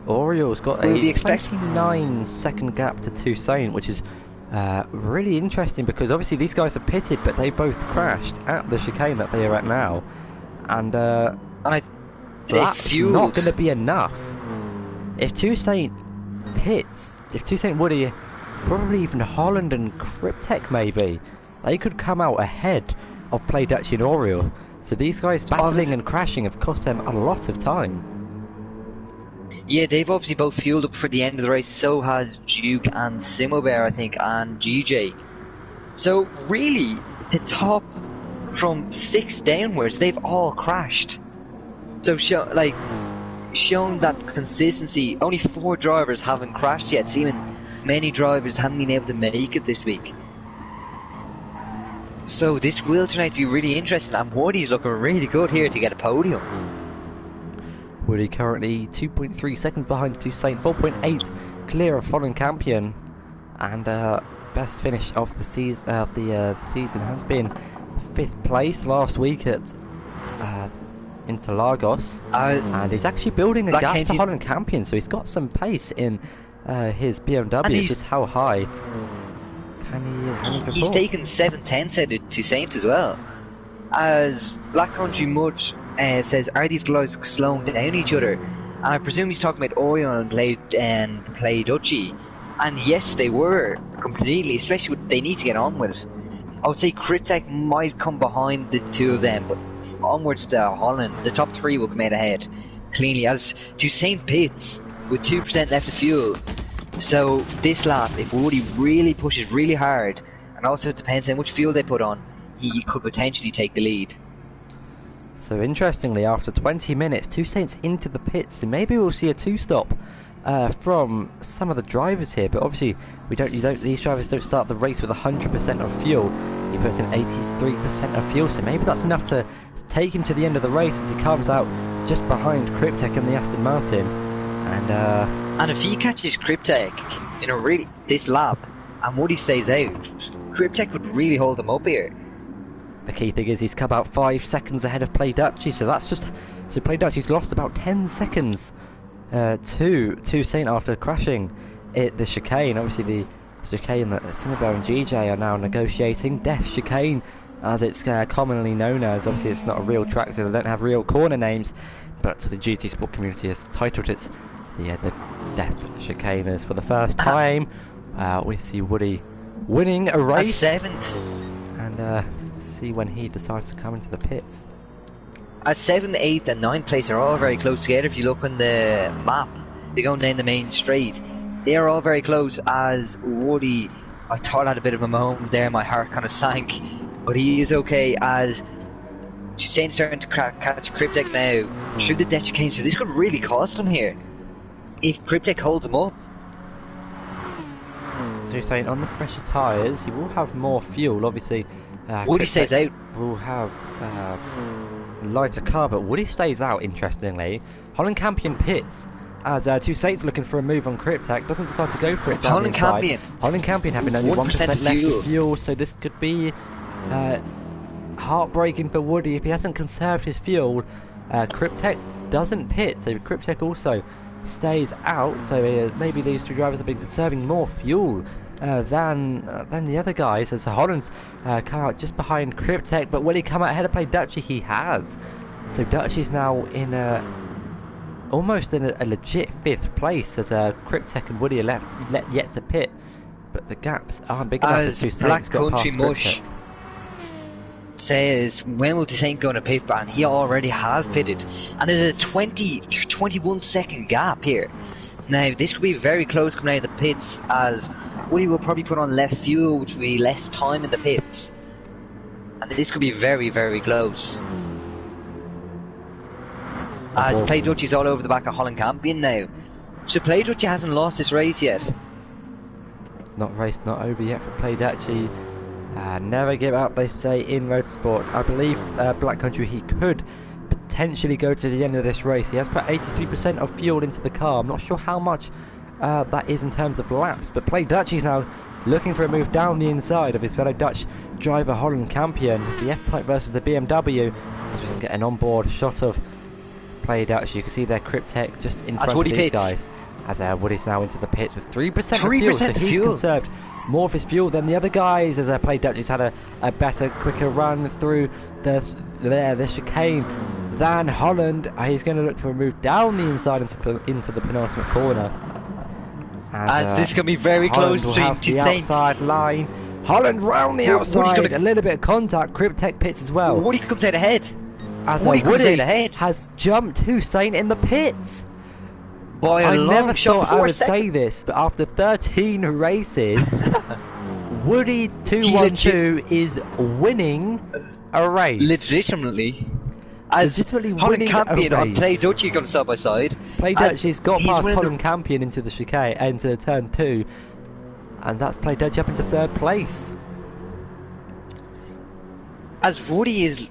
Speaker 1: Oreo's got a 29-second gap to Toussaint, which is really interesting, because obviously these guys are pitted, but they both crashed at the chicane that they are at now, and that's not going to be enough. If Toussaint pits, if Toussaint Woody, probably even Holland and Cryptek maybe, they could come out ahead of Play Dutchy and Oreo. So these guys battling and crashing have cost them a lot of time.
Speaker 2: Yeah, they've obviously both fueled up for the end of the race. So has Duke and Simobear, I think, and GJ. So really, the top from 6 downwards, they've all crashed. So shown that consistency. Only 4 drivers haven't crashed yet, seeming many drivers haven't been able to make it this week. So this will tonight be really interesting, and Woody's looking really good here to get a podium.
Speaker 1: Woody currently 2.3 seconds behind Toussaint, 4.8 clear of Holland Campion, and best finish of the season has been 5th place last week at Interlagos, and he's actually building a gap to Holland Campion, so he's got some pace in his BMW. It's just how high can he perform?
Speaker 2: He's taken 7 tenths out of Toussaint as well. As Black Country Mud says, are these guys slowing down each other? And I presume he's talking about Oreo and Play Dutchy. And yes, they were completely, especially what they need to get on with it. I would say Cryptek might come behind the 2 of them, but onwards to Holland, the top 3 will come out ahead cleanly, as Toussaint pits with 2% left of fuel. So this lap, if Woody really pushes really hard, and also it depends on how much fuel they put on, he could potentially take the lead.
Speaker 1: So interestingly, after 20 minutes, Toussaint's into the pits, so maybe we'll see a 2-stop from some of the drivers here. But obviously, these drivers don't start the race with 100% of fuel. He puts in 83% of fuel, so maybe that's enough to take him to the end of the race as he comes out just behind Cryptek and the Aston Martin.
Speaker 2: And if he catches Cryptek in this lap, and Woody stays out, Cryptek would really hold him up here.
Speaker 1: The key thing is he's come out 5 seconds ahead of Play Dutchy, so that's just... So Play Dutchy's lost about 10 seconds to Saint after crashing the chicane. Obviously the chicane that Simmerbo and GJ are now negotiating, Death Chicane, as it's commonly known as. Obviously it's not a real track, so they don't have real corner names, but the GT Sport community has titled it the Death Chicaners. For the first time, we see Woody winning a race.
Speaker 2: A 7th.
Speaker 1: And see when he decides to come into the pits.
Speaker 2: A 7th, 8th and 9th place are all very close together. If you look on the map, they're going down the main straight. They are all very close, as Woody, I thought, had a bit of a moment there. My heart kind of sank, but he is okay, as Saint's starting to catch Cryptek now through the Death Chicane, so this could really cost him here if Cryptek holds him up.
Speaker 1: So you're saying on the fresher tyres, he will have more fuel, obviously.
Speaker 2: Woody stays out.
Speaker 1: Will have lighter car, but Woody stays out, interestingly. Holland Campion pits, as Two Saints looking for a move on Cryptek, doesn't decide to go for it down
Speaker 2: Holland
Speaker 1: inside.
Speaker 2: Campion.
Speaker 1: Holland Campion having only 1% less fuel, so this could be heartbreaking for Woody if he hasn't conserved his fuel. Cryptek doesn't pit, so Cryptek also stays out, so maybe these two drivers have been conserving more fuel than the other guys, as Holland's come out just behind Cryptek. But will he come out ahead of Play Dutchy? He has. So Dutchy's now in almost in a legit 5th place, as Cryptek and Woody are yet to pit, but the gaps aren't big enough.
Speaker 2: As
Speaker 1: Two Saints
Speaker 2: Black
Speaker 1: got
Speaker 2: Country
Speaker 1: past
Speaker 2: Mush
Speaker 1: Cryptek.
Speaker 2: says, when will Saint go to pit? And he already has pitted, and there's a 21 second gap here. Now this could be very close coming out of the pits, as Woody will probably put on less fuel, which will be less time in the pits, and this could be very, very close. As Play Dutchy's all over the back of Holland Campion now, so Play Dutchy hasn't lost this race yet.
Speaker 1: Not over yet for Play Dutchy. Never give up, they say in motorsports. I believe Black Country, he could potentially go to the end of this race. He has put 83% of fuel into the car. I'm not sure how much that is in terms of laps, but Play Dutchy's now looking for a move down the inside of his fellow Dutch driver Holland Campion. The F-Type versus the BMW. So we can get an onboard shot of Play Dutchy. You can see their Cryptek just in front of these guys. As Woody's now into the pits with 3% of fuel, so he's conserved more of his fuel than the other guys, as Play Dutchy's had a better, quicker run through the chicane than Holland. He's going to look for a move down the inside into the penultimate corner.
Speaker 2: As this can be very close between
Speaker 1: the outside line. Holland round the outside, a little bit of contact. Cryptek pits as well.
Speaker 2: Woody comes out ahead.
Speaker 1: As Woody has jumped Hussein in the pits. I never thought I would say this, but after 13 races, Woody 212 is winning a race.
Speaker 2: Legitimately. As
Speaker 1: legitimately
Speaker 2: Holland
Speaker 1: winning
Speaker 2: Campion
Speaker 1: a race.
Speaker 2: and Play Dutchy gone side by side.
Speaker 1: Play Dutchy's got past Holland Campion into the chicane, into turn 2, and that's Play Dutchy up into 3rd place.
Speaker 2: As Woody is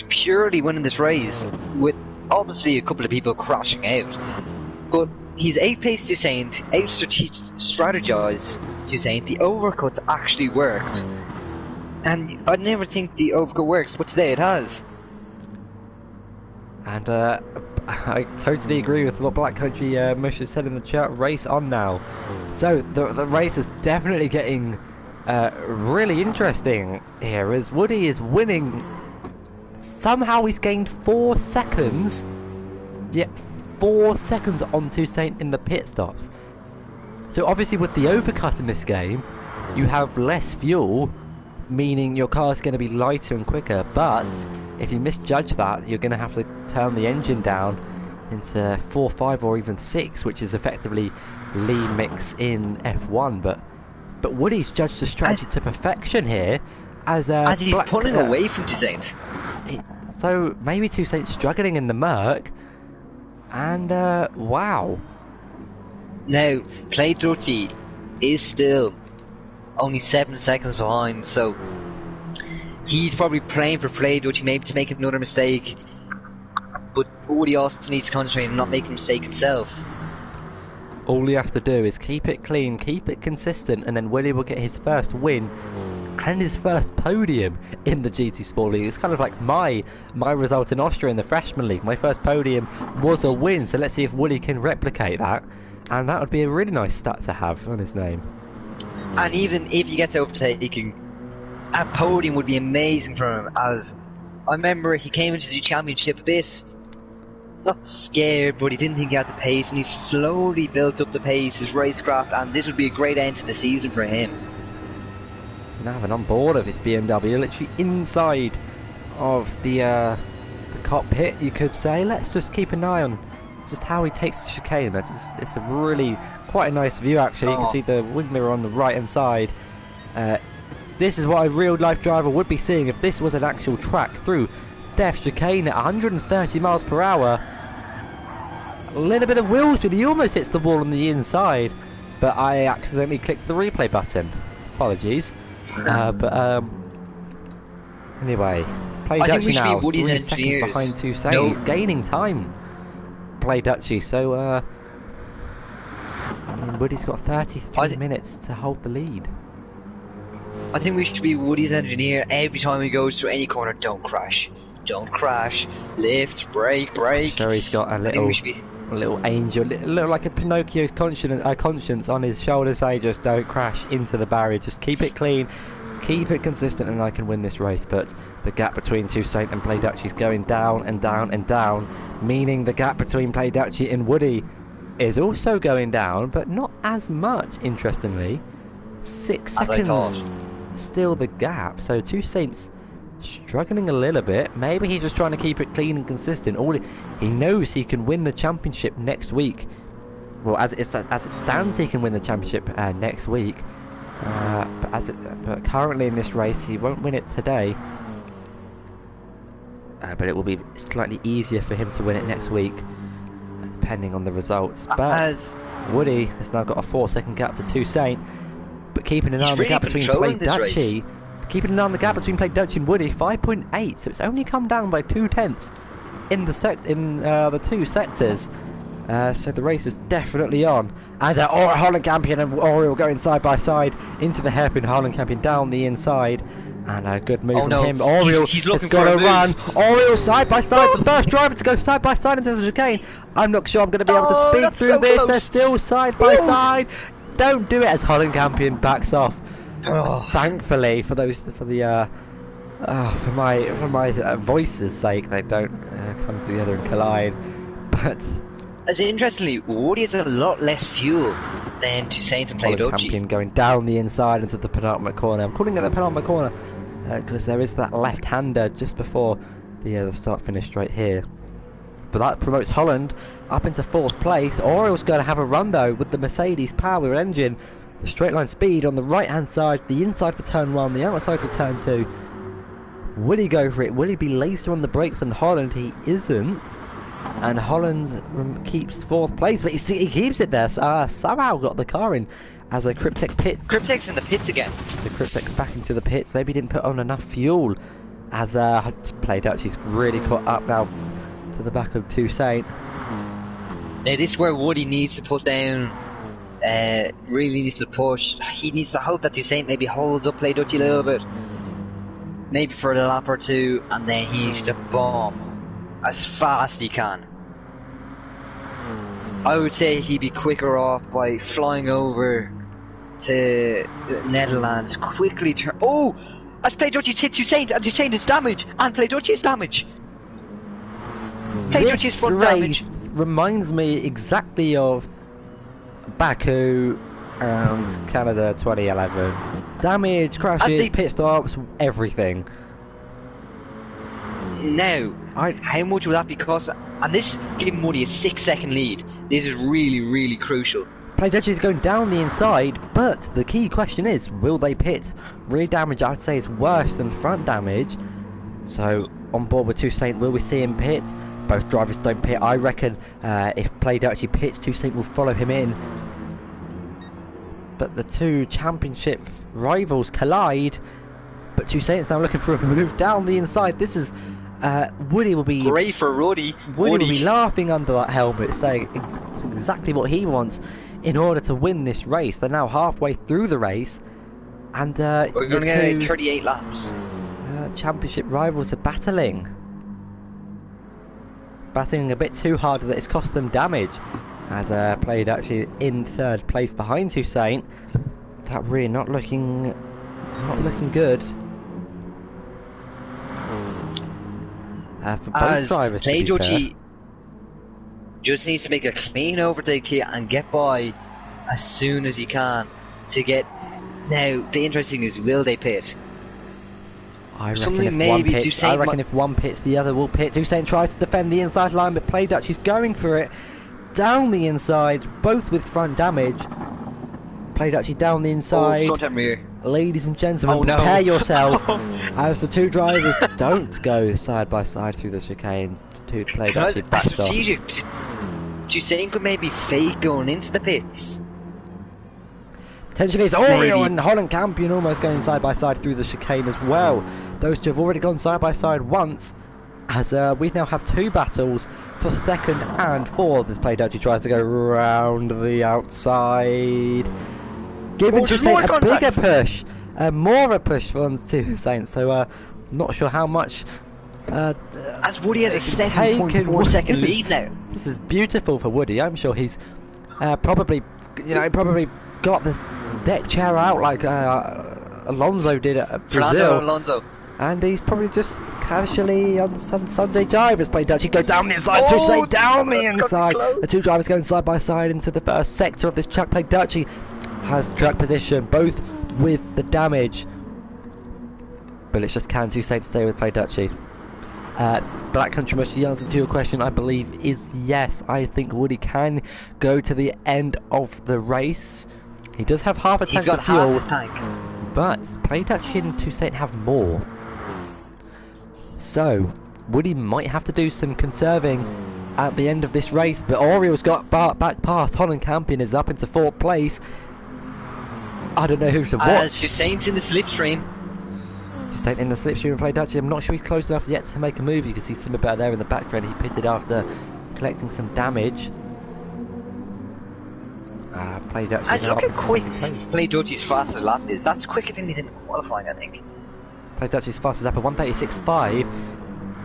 Speaker 2: purely winning this race, with obviously a couple of people crashing out. But he's 8th place to Saint, out strategized to Saint. The overcuts actually worked. And I'd never think the overcut works, but today it has.
Speaker 1: And I totally agree with what Black Country Mush has said in the chat. Race on now. So the race is definitely getting really interesting here, as Woody is winning. Somehow he's gained 4 seconds. Yet 4 seconds on Toussaint in the pit stops. So obviously with the overcut in this game, you have less fuel, meaning your car is going to be lighter and quicker. But if you misjudge that, you're going to have to turn the engine down into 4, 5 or even 6, which is effectively lean mix in F1. But Woody's judged the strategy to perfection here, as
Speaker 2: he's pulling away from Toussaint.
Speaker 1: So maybe Toussaint's struggling in the Merc. And wow.
Speaker 2: Now, Play Dutchy is still only 7 seconds behind, so he's probably playing for Play Dutchy maybe to make another mistake. But Woody also needs to concentrate and not make a mistake himself.
Speaker 1: All he has to do is keep it clean, keep it consistent, and then Willie will get his first win and his first podium in the GT Sport League. It's kind of like my result in Austria in the Freshman League. My first podium was a win, so let's see if Willie can replicate that. And that would be a really nice stat to have on his name.
Speaker 2: And even if he gets overtaken, a podium would be amazing for him, as I remember he came into the championship a bit not scared, but he didn't think he had the pace, and he slowly built up the pace, his racecraft, and this would be a great end to the season for him.
Speaker 1: Now having on board of his BMW, literally inside of the cockpit, you could say. Let's just keep an eye on just how he takes the chicane. It's a really quite a nice view actually. You can see the wing mirror on the right hand side. This is what a real life driver would be seeing if this was an actual track through Death Chicane at 130 miles per hour. A little bit of wheel speed, he almost hits the wall on the inside, but I accidentally clicked the replay button. Apologies. Anyway, Play Dutchy now, 3 seconds behind Toussaint. He's gaining time, Play Dutchy, so Woody's got 33 minutes to hold the lead.
Speaker 2: I think we should be Woody's engineer every time he goes through any corner. Don't crash. Don't crash. Lift, brake, brake.
Speaker 1: Sure, he's got a little angel, little like a Pinocchio's conscience on his shoulder, say just don't crash into the barrier, just keep it clean, keep it consistent, and I can win this race. But the gap between Toussaint and Play Dutchy is going down and down and down, meaning the gap between Play Dutchy and Woody is also going down, but not as much, interestingly. 6 seconds still the gap, so Toussaint's struggling a little bit. Maybe he's just trying to keep it clean and consistent. He knows he can win the championship next week. Well, as it stands, he can win the championship next week. But currently in this race, he won't win it today. But it will be slightly easier for him to win it next week, depending on the results. But Woody has now got a 4-second gap to Toussaint. But keeping an eye on the gap between Play Dutchy. Keeping an eye on the gap between Play Dutchy and Woody, 5.8, so it's only come down by 0.2 in the two sectors. So the race is definitely on. And Holland Campion and Oriel going side by side into the hairpin. Holland Campion down the inside. And a good move from him. Oriel has got to run. Oriel side by side, the first driver to go side by side into the chicane. I'm not sure I'm going to be able to speak through this. They're still side by side. Don't do it as Holland Campion backs off. Thankfully, for my voice's sake, they don't come together and collide. But
Speaker 2: as interestingly, Woody has a lot less fuel than Toussaint and Play Dutchy.
Speaker 1: Campion going down the inside into the penultimate corner. I'm calling it the penultimate corner because there is that left-hander just before the start-finish straight here. But that promotes Holland up into 4th place. Oriel's going to have a run though with the Mercedes power engine. The straight line speed on the right hand side, the inside for turn 1, the outside for turn 2. Will he go for it? Will he be later on the brakes than Holland? He isn't. And Holland keeps 4th place, but he keeps it there. Somehow got the car in as a Cryptek pits.
Speaker 2: Cryptek's in the pits again.
Speaker 1: The Cryptek's back into the pits. Maybe didn't put on enough fuel as Play Dutchy's really caught up now to the back of Toussaint.
Speaker 2: Now this is where Woody needs to put down, really needs to push. He needs to hope that Toussaint maybe holds up Play Dutchy a little bit, maybe for a lap or two, and then he needs to bomb as fast as he can. I would say he'd be quicker off by flying over to Netherlands, quickly turn. Oh! As Play Dutchy's hit Toussaint, and Toussaint is damage, and Play Dutchy's damage.
Speaker 1: This race reminds me exactly of Baku and Canada 2011. Damage, crashes, pit stops, everything.
Speaker 2: Now, how much will that be cost? And this giving Woody a 6-second lead. This is really, really crucial.
Speaker 1: Play Dutchy is going down the inside, but the key question is, will they pit? Rear damage, I'd say, is worse than front damage. So, on board with Toussaint, will we see him pit? Both drivers don't pit. I reckon if Play Dutchy pits, Toussaint will follow him in. But the two championship rivals collide. But Toussaint's now looking for a move down the inside. This is Woody will be
Speaker 2: Great for Woody.
Speaker 1: Woody will be laughing under that helmet, saying exactly what he wants in order to win this race. They're now halfway through the race, and
Speaker 2: We're going to
Speaker 1: your
Speaker 2: get 38 laps.
Speaker 1: championship rivals are battling a bit too hard that it's cost them damage. As played actually in third place behind Toussaint. That really not looking good. For both drivers,
Speaker 2: Play Dutchy just needs to make a clean overtake here and get by as soon as he can to get. Now the interesting is, will they pit?
Speaker 1: I reckon if one pits, the other will pit. Toussaint tries to defend the inside line, but Play Dutchy's going for it down the inside, both with front damage. Play Dutchy down the inside.
Speaker 2: Front and rear.
Speaker 1: Ladies and gentlemen, prepare yourself as the two drivers don't go side by side through the chicane. To Play Dutchy backs off.
Speaker 2: Strategic. Toussaint could maybe fake going into the pits.
Speaker 1: Potentially it's Oreo and Holland Campion almost going side by side through the chicane as well. Those two have already gone side by side once, as we now have two battles for second and fourth as Play Dutchy tries to go round the outside. Giving Toussaint a bigger push, more of a push for Toussaint, so not sure how much
Speaker 2: as Woody has a 7.4 second lead now.
Speaker 1: This is beautiful for Woody. I'm sure he's probably got this deck chair out like Alonso did at Brazil.
Speaker 2: Alonso.
Speaker 1: And he's probably just casually on some Sunday drive as Play Dutchy go down the inside, Toussaint down the inside. The two drivers going side by side into the first sector of this track. Play Dutchy has track position, both with the damage. But it's just can Toussaint stay with Play Dutchy? Black Country Mush, the answer to your question, I believe, is yes. I think Woody can go to the end of the race. He does have half a tank of fuel.
Speaker 2: Half his tank.
Speaker 1: But Play Dutchy and Toussaint have more. So, Woody might have to do some conserving at the end of this race. But Oriole's got back past. Holland Campion is up into fourth place. I don't know who to watch.
Speaker 2: Toussaint's in the slipstream.
Speaker 1: Toussaint in the slipstream and Play Dutchy. I'm not sure he's close enough yet to make a move. You can see something better there in the background. He pitted after collecting some damage. Play Dutchy.
Speaker 2: As look at quick Play Dutchy's fastest lap is. That's quicker than he did in qualifying, I think.
Speaker 1: Play Dutchy's fastest lap at 1:36.5.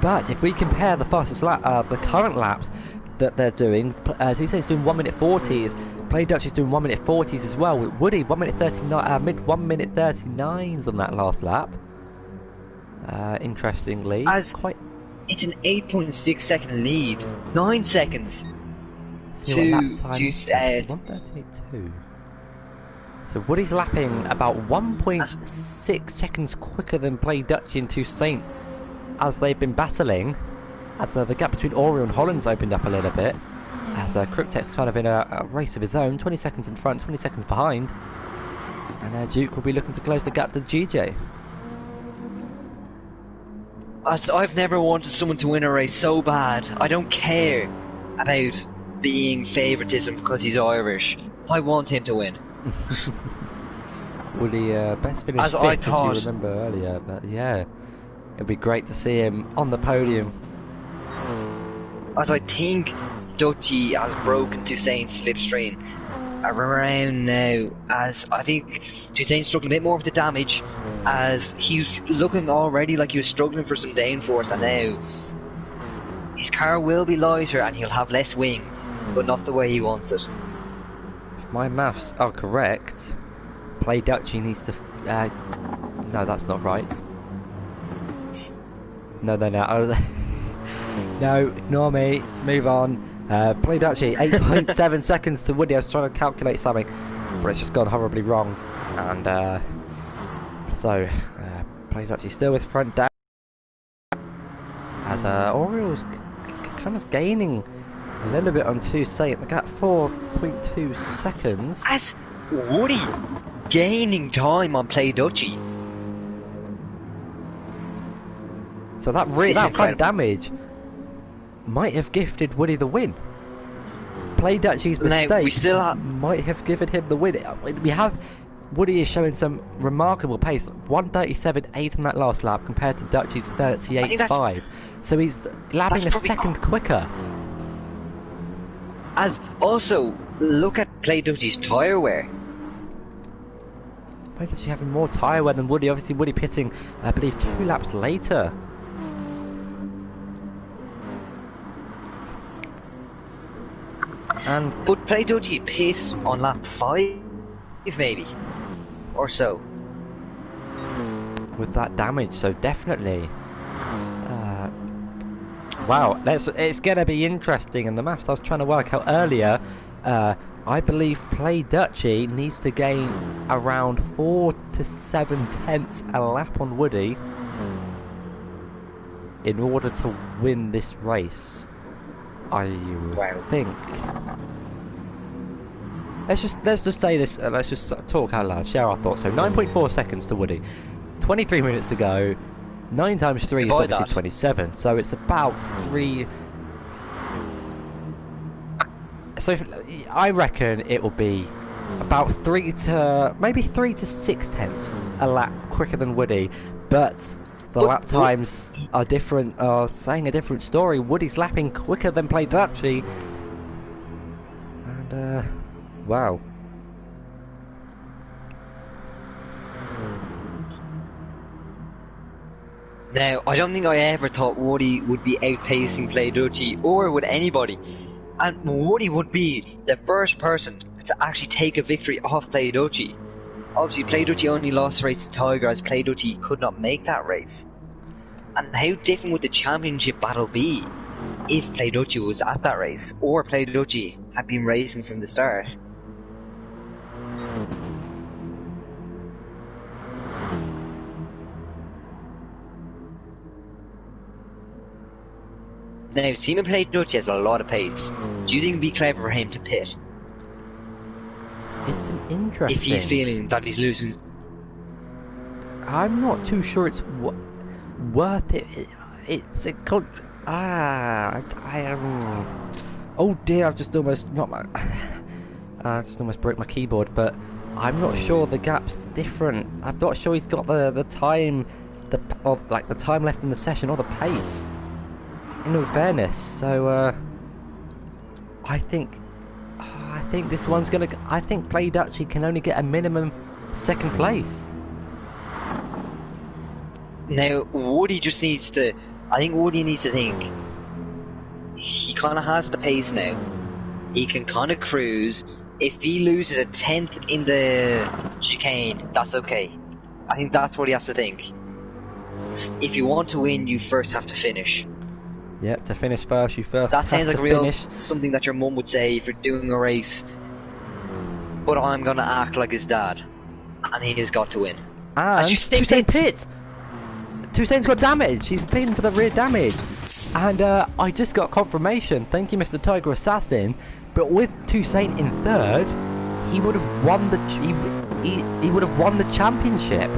Speaker 1: But if we compare the fastest lap, the current laps that they're doing, Toussaint's doing 1:40s. Play Dutchy's doing 1:40s as well. Woody 1:39, mid 1:39s on that last lap. Interestingly,
Speaker 2: it's an 8.6 second lead, 9 seconds. To
Speaker 1: 1:32. So Woody's lapping about 1.6 seconds quicker than Play Dutchy and Toussaint as they've been battling. As the gap between Oriole and Holland's opened up a little bit. As Cryptek's kind of in a race of his own, 20 seconds in front, 20 seconds behind. And Duke will be looking to close the gap to GJ.
Speaker 2: I've never wanted someone to win a race so bad. I don't care about being favouritism because he's Irish. I want him to win.
Speaker 1: Would he best finish fifth, as you remember earlier? But yeah, it'd be great to see him on the podium.
Speaker 2: As I think Dutchy has broken Toussaint's slipstream around now, as I think Toussaint's struggling a bit more with the damage, as he's looking already like he was struggling for some downforce, and now his car will be lighter and he'll have less wing, but not the way he wants it.
Speaker 1: If my maths are correct, Play Dutchy needs to... no, that's not right. No. No, ignore me. Move on. Play Dutchy, 8.7 seconds to Woody. I was trying to calculate something, but it's just gone horribly wrong. And so, Play Dutchy still with front down. As Oriole's kind of gaining a little bit on Toussaint. The gap 4.2 seconds.
Speaker 2: As Woody gaining time on Play Dutchy.
Speaker 1: So that front damage might have gifted Woody the win. Play Dutchy's mistake might have given him the win. Woody is showing some remarkable pace. 1:37.8 on that last lap compared to Dutchy's 38.5. So he's lapping a second quicker.
Speaker 2: As also, look at Play Dutchy's tyre wear.
Speaker 1: Play Dutchy having more tyre wear than Woody. Obviously, Woody pitting, I believe, 2 laps later.
Speaker 2: But Play Dutchy pit on lap 5, maybe, or so.
Speaker 1: With that damage, so definitely. Wow, it's gonna be interesting. And the maths I was trying to work out earlier, I believe Play Dutchy needs to gain around 4 to 7 tenths a lap on Woody in order to win this race. I think. Let's just say this. Let's just talk out loud. Share our thoughts. So 9.4 seconds to Woody, 23 minutes to go. 9 times 3 is obviously 27. So it's about 3. So I reckon it will be about 3 to 6 tenths a lap quicker than Woody, but the lap times are different, are saying a different story. Woody's lapping quicker than Play Dutchy. And, wow.
Speaker 2: Now, I don't think I ever thought Woody would be outpacing Play Dutchy, or would anybody. And Woody would be the first person to actually take a victory off Play Dutchy. Obviously, Play Dutchy only lost the race to Tiger, as Play Dutchy could not make that race. And how different would the championship battle be if Play Dutchy was at that race, or Play Dutchy had been racing from the start? Now, seeing Play Dutchy has a lot of pace. Do you think it'd be clever for him to pit?
Speaker 1: It's an interesting.
Speaker 2: If he's feeling that he's losing.
Speaker 1: I'm not too sure it's worth it. It's a oh dear! I've just almost just almost broke my keyboard. But I'm not sure the gap's different. I'm not sure he's got the time, the time left in the session or the pace. In all fairness, so I think this one's gonna. I think Play Dutchy can only get a minimum second place.
Speaker 2: Now, Woody just needs to. I think Woody needs to think. He kind of has the pace now. He can kind of cruise. If he loses a tenth in the chicane, that's okay. I think that's what he has to think. If you want to win, you first have to finish.
Speaker 1: Yeah, to finish first, you first.
Speaker 2: That sounds like
Speaker 1: finish.
Speaker 2: Something that your mum would say if you're doing a race. But I'm gonna act like his dad, and he has got to win.
Speaker 1: And Toussaint pit. Toussaint's got damage. He's pitting for the rear damage, and I just got confirmation. Thank you, Mr. Tiger Assassin. But with Toussaint in third, he would have won the he would have won the championship.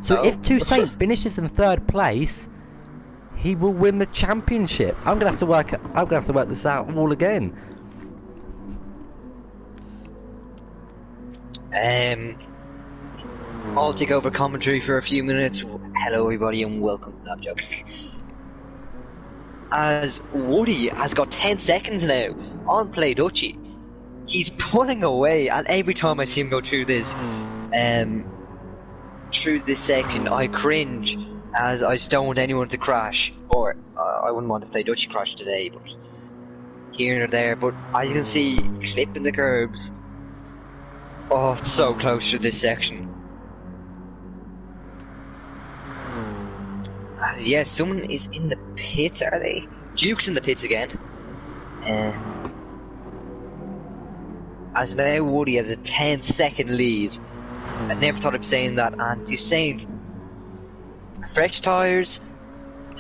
Speaker 1: So if Toussaint finishes in third place, he will win the championship. I'm gonna have to work this out all again.
Speaker 2: I'll take over commentary for a few minutes. Hello everybody and welcome. No, I'm joking. As Woody has got 10 seconds now on Play Dutchy. He's pulling away, and every time I see him go through this section, I cringe, as I just don't want anyone to crash, or I wouldn't want to Play Dutchy crash today, but here or there. But as you can see, clipping the curbs. Oh, it's so close to this section. As yes, someone is in the pits, are they? Duke's in the pits again. As now Woody has a 10-second lead. I never thought of saying that, and he's saying fresh tyres,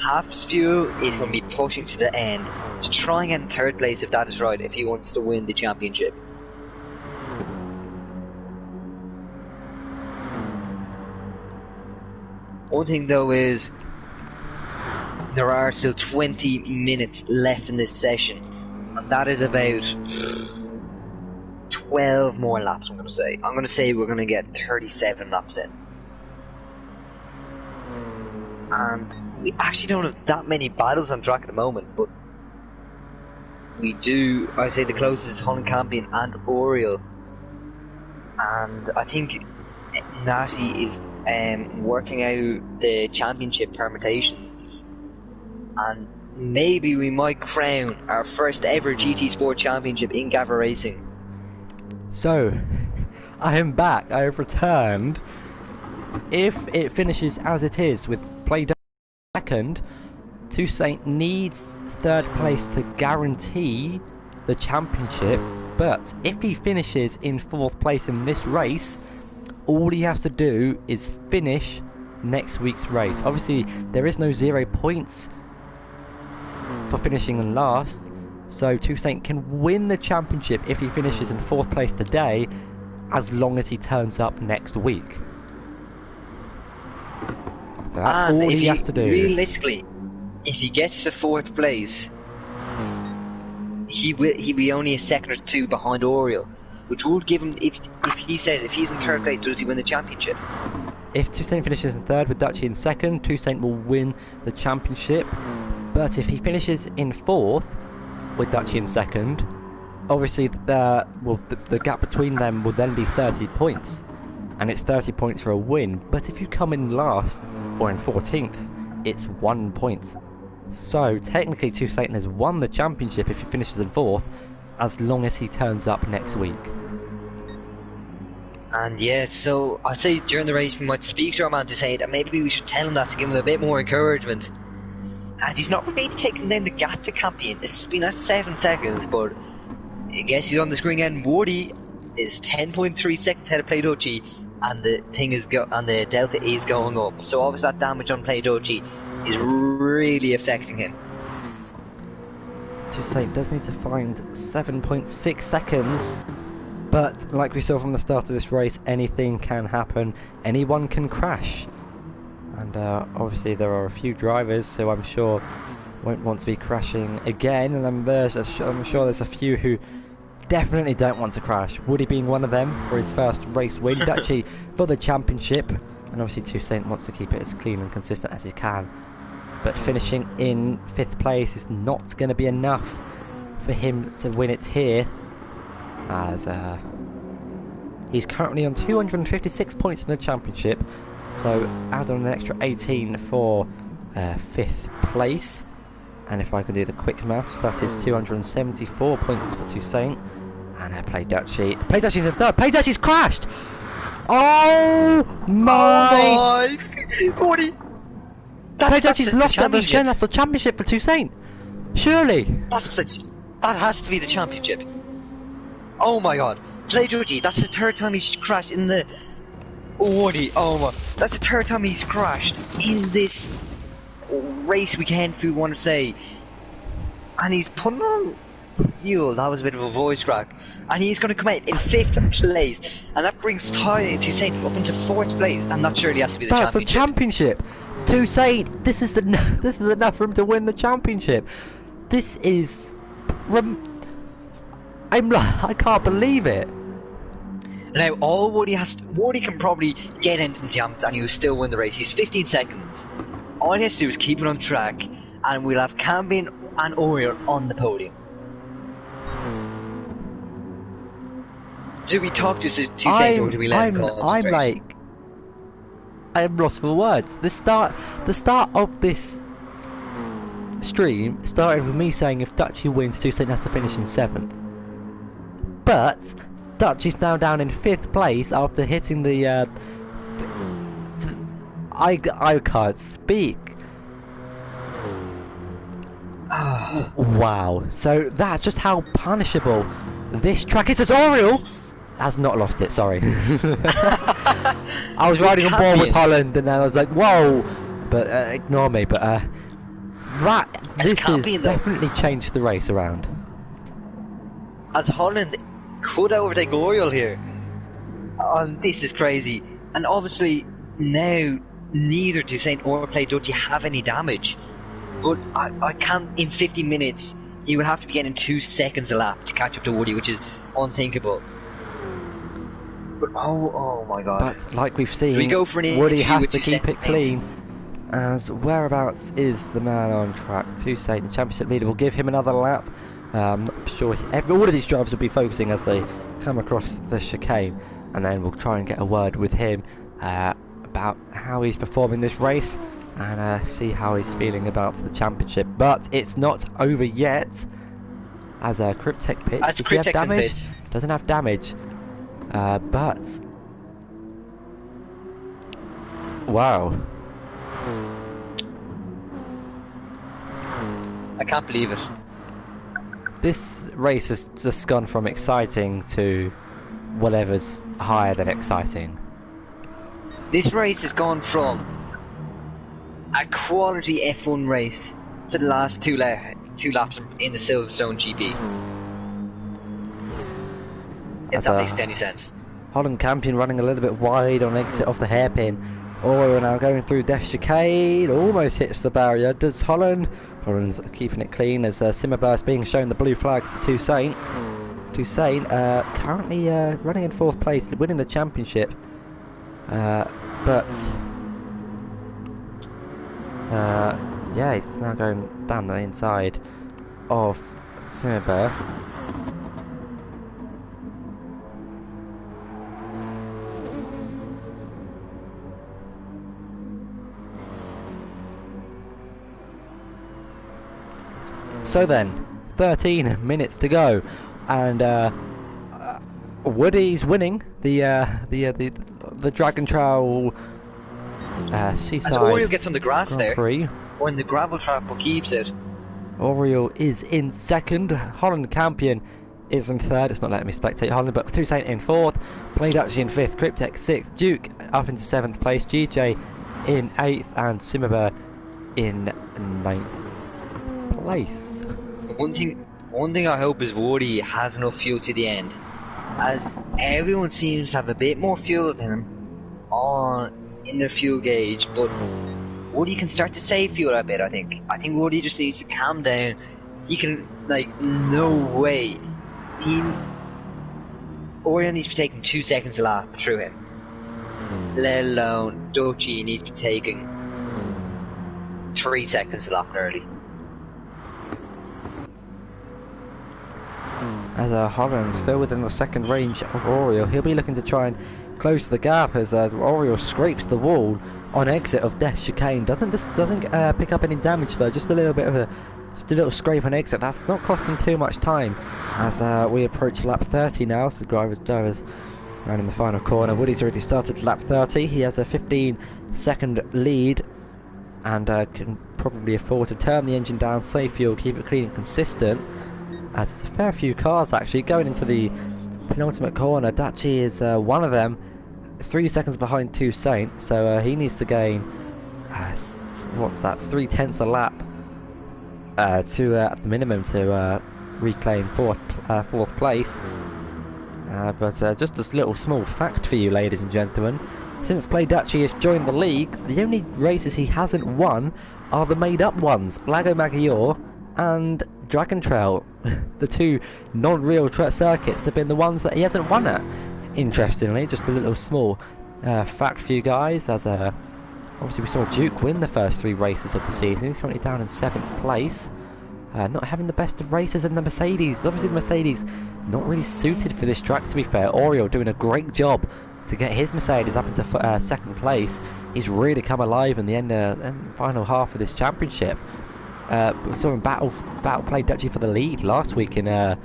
Speaker 2: half his fuel is going to be pushing to the end to try and get in third place if that is right, if he wants to win the championship. One thing though is there are still 20 minutes left in this session, and that is about 12 more laps, I'm going to say. I'm going to say we're going to get 37 laps in. And we actually don't have that many battles on track at the moment, but we do. I'd say the closest is Holland Campion and Oriel. And I think Natty is working out the championship permutations. And maybe we might crown our first ever GT Sport Championship in Gavra Racing.
Speaker 1: So, I am back. I have returned. If it finishes as it is with play second, Toussaint needs third place to guarantee the championship. But if he finishes in fourth place in this race, all he has to do is finish next week's race. Obviously, there is no 0 points for finishing in last, so Toussaint can win the championship if he finishes in fourth place today, as long as he turns up next week. So that's all he has to do.
Speaker 2: Realistically, if he gets to fourth place, he'll be only a second or two behind Oriel, which would give him, if he's in third place, does he win the championship?
Speaker 1: If Toussaint finishes in third with Dutchy in second, Toussaint will win the championship. But if he finishes in fourth with Dutchy in second, obviously the gap between them will then be 30 points, and it's 30 points for a win. But if you come in last or in 14th, it's 1 point. So technically Toussaint has won the championship if he finishes in fourth, as long as he turns up next week.
Speaker 2: And yeah, so I'd say during the race we might speak to our man Toussaint, and maybe we should tell him that to give him a bit more encouragement, as he's not really taking down the gap to Campion. It's been at 7 seconds, but I guess he's on the screen again. Woody is 10.3 seconds ahead of Play-Doh-G, and the thing is and the delta is going up. So obviously that damage on Play-Doh-G is really affecting him.
Speaker 1: Toussaint does need to find 7.6 seconds, but like we saw from the start of this race, anything can happen. Anyone can crash, and obviously there are a few drivers who I'm sure won't want to be crashing again, and I'm sure there's a few who definitely don't want to crash. Woody being one of them for his first race win, Dutchy for the championship, and obviously Toussaint wants to keep it as clean and consistent as he can. But finishing in 5th place is not going to be enough for him to win it here, as he's currently on 256 points in the championship, so add on an extra 18 for 5th place, and if I can do the quick maths, that is 274 points for Toussaint. And Play-Doh-G. Play-Doh-G's in third. Play-Doh-G's crashed! Oh my!
Speaker 2: Woody!
Speaker 1: Play-Doh-G's lost at the championship. That's the championship for Toussaint. Surely.
Speaker 2: That has to be the championship. Oh my god. Play-Doh-G, that's the third time he's crashed in the... Woody, oh my... That's the third time he's crashed in this race weekend, if we want to say. And he's putting on... that was a bit of a voice crack. And he's going to come out in 5th place, and that brings Toussaint up into 4th place, and that surely has to be the championship.
Speaker 1: That's the championship. Toussaint, this is enough for him to win the championship. This is, I can't believe it.
Speaker 2: Now Woody can probably get into the jumps, and he'll still win the race. He's 15 seconds. All he has to do is keep it on track, and we'll have Campion and Oriel on the podium. Do we talk to Toussaint, or do we let him call?
Speaker 1: I'm lost for words. The start of this stream started with me saying if Dutchy wins, Toussaint has to finish in 7th. But Dutchy's now down in 5th place after hitting the. I can't speak. Wow. So that's just how punishable this track is. As Oriel has not lost it, sorry. I was riding on board with Holland, and then I was like, whoa! But ignore me. But this has definitely changed the race around.
Speaker 2: As Holland could overtake Oriel here. This is crazy. And obviously now neither Toussaint or Play-Doh-G have any damage. But I can't. In 50 minutes, he would have to be getting 2 seconds a lap to catch up to Woody, which is unthinkable. But oh my god.
Speaker 1: But like we've seen,
Speaker 2: we go for an
Speaker 1: Woody
Speaker 2: interview
Speaker 1: has
Speaker 2: with
Speaker 1: to keep it
Speaker 2: Toussaint?
Speaker 1: clean. As whereabouts is the man on track? Toussaint, the championship leader, will give him another lap. I'm not sure. All of these drivers will be focusing as they come across the chicane, and then we'll try and get a word with him about how he's performing this race and see how he's feeling about the championship. But it's not over yet. As Cryptech pits,
Speaker 2: As
Speaker 1: does he have
Speaker 2: Cryptech
Speaker 1: damage?
Speaker 2: pits.
Speaker 1: Doesn't have damage. But wow.
Speaker 2: I can't believe it.
Speaker 1: This race has just gone from exciting to whatever's higher than exciting.
Speaker 2: This race has gone from a quality F1 race to the last two laps in the Silverstone GP. If that makes any sense.
Speaker 1: Holland Campion running a little bit wide on exit off the hairpin. We're now going through Death Chicane, almost hits the barrier. Does Holland? Holland's keeping it clean as Simmerburst being shown the blue flags to Toussaint. Toussaint currently running in 4th place, winning the championship. But yeah, he's now going down the inside of Simmerburst. So then, 13 minutes to go, and Woody's winning the Dragon Trail Seaside.
Speaker 2: As Oriole gets on the grass
Speaker 1: Grand Prix.
Speaker 2: there, or in the gravel trap, but keeps it.
Speaker 1: Oriole is in 2nd. Holland Campion is in 3rd. It's not letting me spectate Holland, but Toussaint in 4th. Played actually in 5th. Cryptech 6th. Duke up into 7th place. GJ in 8th, and Simmerber in 9th place.
Speaker 2: One thing I hope is Woody has enough fuel to the end, as everyone seems to have a bit more fuel than him in their fuel gauge, but Woody can start to save fuel a bit. I think Woody just needs to calm down. He can, no way. Orion needs to be taking 2 seconds a lap through him, let alone Dochi needs to be taking 3 seconds a lap early.
Speaker 1: As Holland still within the 2nd range of Oriole, he'll be looking to try and close the gap as Oriole scrapes the wall on exit of Death Chicane. Doesn't pick up any damage though, just a little scrape on exit. That's not costing too much time as we approach lap 30 now. So drivers around in the final corner. Woody's already started lap 30. He has a 15-second lead and can probably afford to turn the engine down, save fuel, keep it clean and consistent. As there's a fair few cars actually going into the penultimate corner. Dachi is one of them, 3 seconds behind Toussaint, so he needs to gain what's that, 3/10 a lap to at the minimum to reclaim 4th place. But just a little small fact for you, ladies and gentlemen: since Playdachi has joined the league, the only races he hasn't won are the made-up ones, Lago Maggiore and Dragon Trail. The 2 non-real circuits have been the ones that he hasn't won at. Interestingly, just a little small fact for you guys, as obviously we saw Duke win the first 3 races of the season. He's currently down in 7th place, not having the best of races in the Mercedes. Obviously the Mercedes not really suited for this track, to be fair. Oriole doing a great job to get his Mercedes up into 2nd place. He's really come alive in the end final half of this championship. We saw him battle Playdachi for the lead last week in at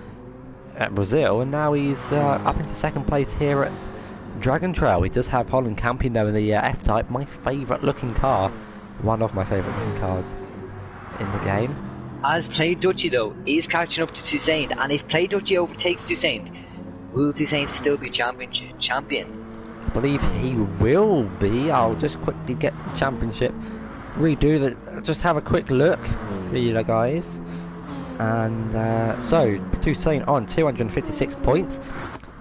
Speaker 1: Brazil, and now he's up into 2nd place here at Dragon Trail. He does have Holland Campion though in the F-Type, my favourite looking car, one of my favourite looking cars in the game.
Speaker 2: As Playdachi though is catching up to Toussaint, and if Playdachi overtakes Toussaint, will Toussaint still be champion?
Speaker 1: I believe he will be. I'll just quickly get the championship. Just have a quick look for you guys, and so Toussaint on 256 points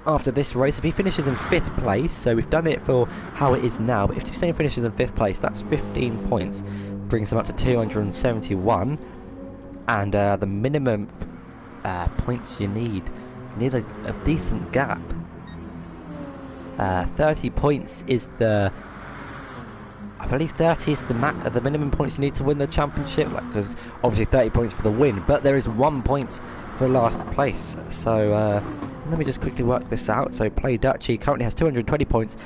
Speaker 1: after this race. If he finishes in 5th place, so we've done it for how it is now, but if Toussaint finishes in 5th place, that's 15 points, brings him up to 271, and the minimum points you need a decent gap 30 points is I believe 30 is the minimum points you need to win the championship, because obviously 30 points for the win, but there is 1 point for last place. So let me just quickly work this out. So Play Dutchy currently has 220 points,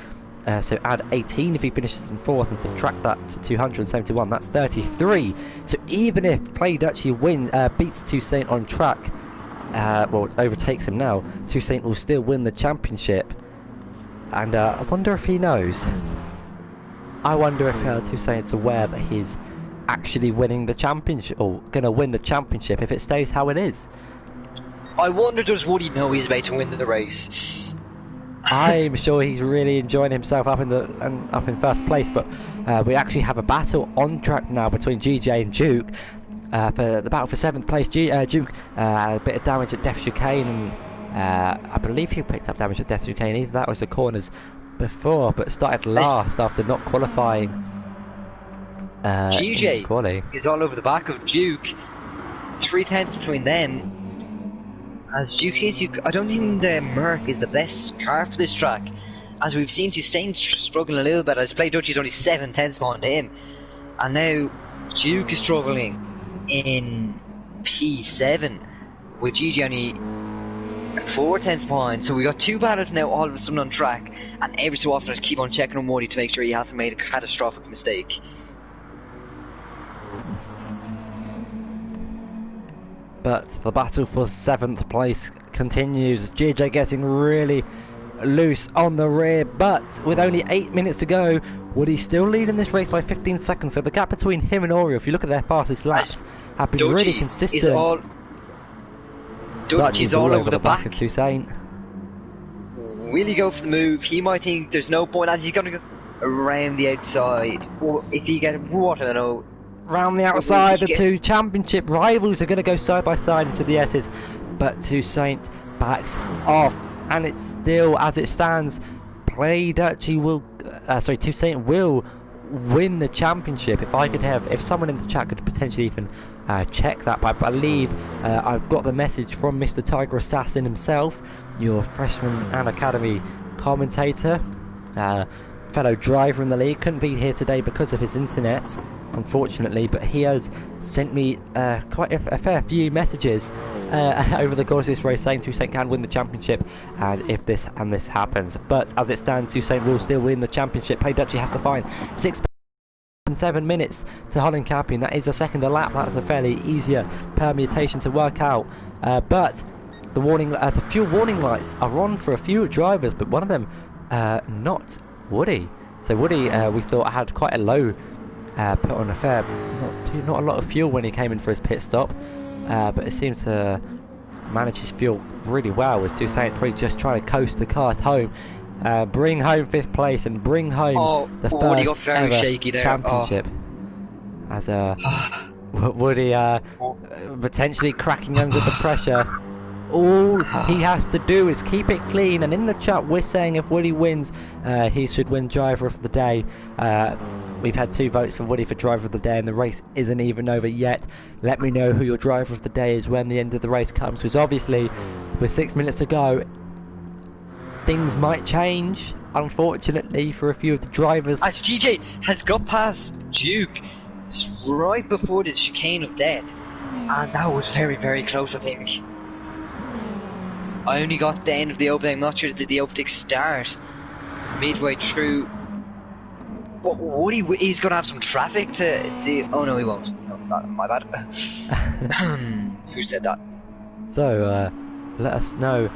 Speaker 1: so add 18 if he finishes in 4th and subtract that to 271, that's 33. So even if Play Dutchy beats Toussaint on track, well, overtakes him now, Toussaint will still win the championship. And I wonder if he knows. I wonder if Toussaint's aware that he's actually winning the championship, or going to win the championship if it stays how it is.
Speaker 2: I wonder, does Woody know he's about to win the race?
Speaker 1: I'm sure he's really enjoying himself up in first place, but we actually have a battle on track now between GJ and Duke. For the battle for 7th place, Duke had a bit of damage at Death Chicane, and I believe he picked up damage at Death Chicane. Either that was the corners before, but started last after not qualifying.
Speaker 2: GJ is all over the back of Duke. 3 tenths between them. As Duke says, I don't think the Merc is the best car for this track. As we've seen Toussaint struggling a little bit, as Play Dutchy's only 7 tenths behind him. And now Duke is struggling in P7 with GG only 4 tenths behind. So we got 2 battles now all of a sudden on track, and every so often I just keep on checking on Woody to make sure he hasn't made a catastrophic mistake.
Speaker 1: But the battle for 7th place continues. GJ getting really loose on the rear, but with only 8 minutes to go, Woody's still leading this race by 15 seconds. So the gap between him and Oreo, if you look at their fastest laps, have been really consistent.
Speaker 2: Dutchy's all over the back
Speaker 1: of Toussaint.
Speaker 2: Will he go for the move? He might think there's no point, as he's going to go around the outside. Or if he gets, what, I don't know.
Speaker 1: Round the outside, the 2 championship rivals are going to go side by side into the S's, but Toussaint backs off, and it's still, as it stands, Toussaint will win the championship. If someone in the chat could potentially even check that, but I believe I've got the message from Mr. Tiger Assassin himself, your freshman and academy commentator, fellow driver in the league. Couldn't be here today because of his internet, unfortunately, but he has sent me quite a fair few messages over the course of this race saying Toussaint can win the championship, and if this happens. But as it stands, Toussaint will still win the championship. Play Dutchy has to find 7 minutes to Holland Cappy, and that is a second a lap. That's a fairly easier permutation to work out, but the fuel warning lights are on for a few drivers, but one of them not Woody. So Woody, we thought, had quite a low put on not a lot of fuel when he came in for his pit stop, but it seems to manage his fuel really well. As Toussaint probably just trying to coast the car home, bring home 5th place and bring home the first ever championship. As Woody potentially cracking under the pressure. All he has to do is keep it clean, and in the chat we're saying if Woody wins, he should win driver of the day. We've had 2 votes for Woody for driver of the day, and the race isn't even over yet. Let me know who your driver of the day is when the end of the race comes, because obviously with 6 minutes to go, things might change, unfortunately, for a few of the drivers.
Speaker 2: As GJ has got past Duke right before the chicane of death, and that was very, very close, I think. I only got the end of the opening. I'm not sure did the opening start midway through. But he's going to have some traffic to do. Oh no, he won't. No, my bad. Who said that?
Speaker 1: So let us know.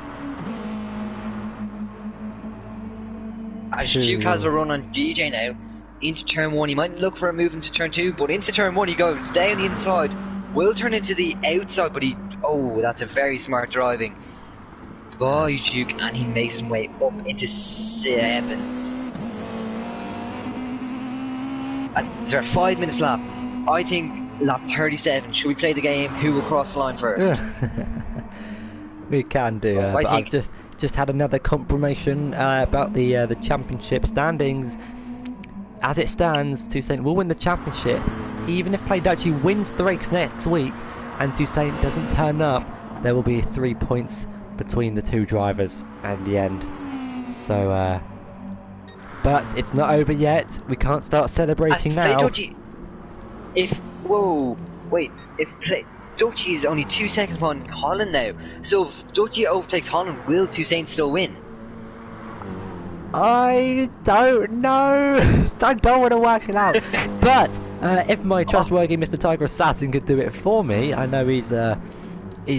Speaker 2: As Duke has a run on DJ now into turn 1, he might look for a move into turn 2, but into turn 1 he goes down the inside. Will turn into the outside, but that's a very smart driving by Duke, and he makes his way up into 7. And there are 5 minutes lap. I think lap 37. Should we play the game? Who will cross the line first?
Speaker 1: We can do. But I've just had another confirmation about the championship standings. As it stands, Toussaint will win the championship, even if Play Dutchy wins the race next week, and Toussaint doesn't turn up. There will be 3 points between the 2 drivers at the end. So But it's not over yet. We can't start celebrating now.
Speaker 2: Dutchy, if Dutchy is only 2 seconds behind Holland now, so if Dutchy overtakes Holland, will Toussaint still win?
Speaker 1: I don't know. I don't want to work it out. But if my trustworthy Mr. Tiger Assassin could do it for me, I know he's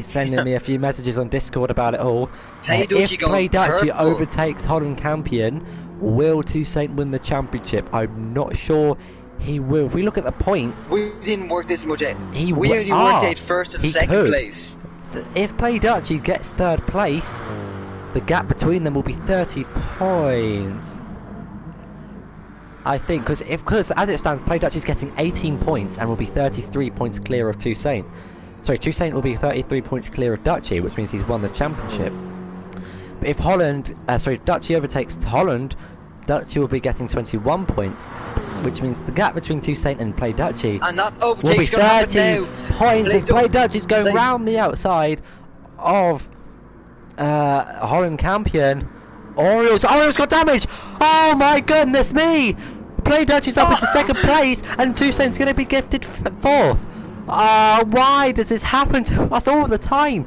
Speaker 1: sending me a few messages on Discord about it all.
Speaker 2: Hey,
Speaker 1: if Play Dutchy overtakes Holland Campion, will Toussaint win the championship? I'm not sure he will. If we look at the points,
Speaker 2: we didn't work this much out.
Speaker 1: We
Speaker 2: only worked out first and second place.
Speaker 1: If Play Dutchy gets third place, the gap between them will be 30 points. I think, because as it stands, Play Dutchy is getting 18 points and will be 33 points clear of Toussaint. Sorry, Toussaint will be 33 points clear of Dutchy, which means he's won the championship. But if Dutchy overtakes Holland, Dutchy will be getting 21 points, which means the gap between Toussaint and Play Dutchy will be 30 points as Play Dutchy's going round the outside of Holland Campion. Orioles got damage! Oh my goodness me! Play Dutchy's up into second place and Toussaint's going to be gifted fourth. Why does this happen to us all the time?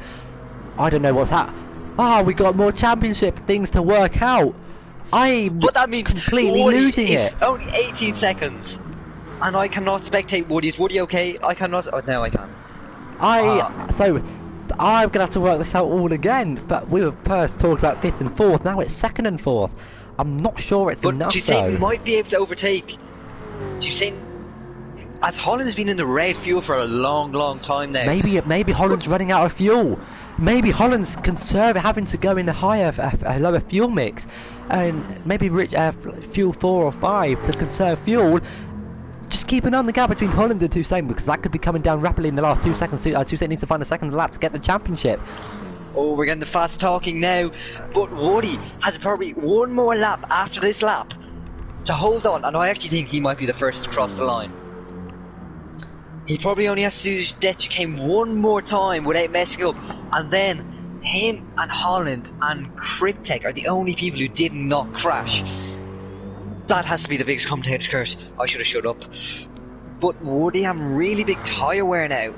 Speaker 1: I don't know what's happening. We got more championship things to work out.
Speaker 2: But that means
Speaker 1: completely losing it.
Speaker 2: It's only 18 seconds, and I cannot spectate Woody. Is Woody okay? I cannot. Oh, no, I can.
Speaker 1: So I'm gonna have to work this out all again. But we were first talking about 5th and 4th. Now it's 2nd and 4th. I'm not sure it's enough.
Speaker 2: But Toussaint we might be able to overtake. Toussaint, as Holland's been in the red fuel for a long time now.
Speaker 1: Maybe Holland's running out of fuel. Maybe Holland's having to go in a lower fuel mix, and maybe fuel 4 or 5 to conserve fuel. Just keep an eye on the gap between Holland and Toussaint, because that could be coming down rapidly in the last 2 seconds. Toussaint needs to find a second lap to get the championship.
Speaker 2: Oh, we're getting the fast talking now, but Woody has probably one more lap after this lap to hold on, and I actually think he might be the first to cross the line. He probably only has to use Death Chicane one more time without messing up, and then him and Holland and Cryptek are the only people who did not crash. That has to be the biggest commentator's curse. I should have shut up. But Woody have really big tyre wear now.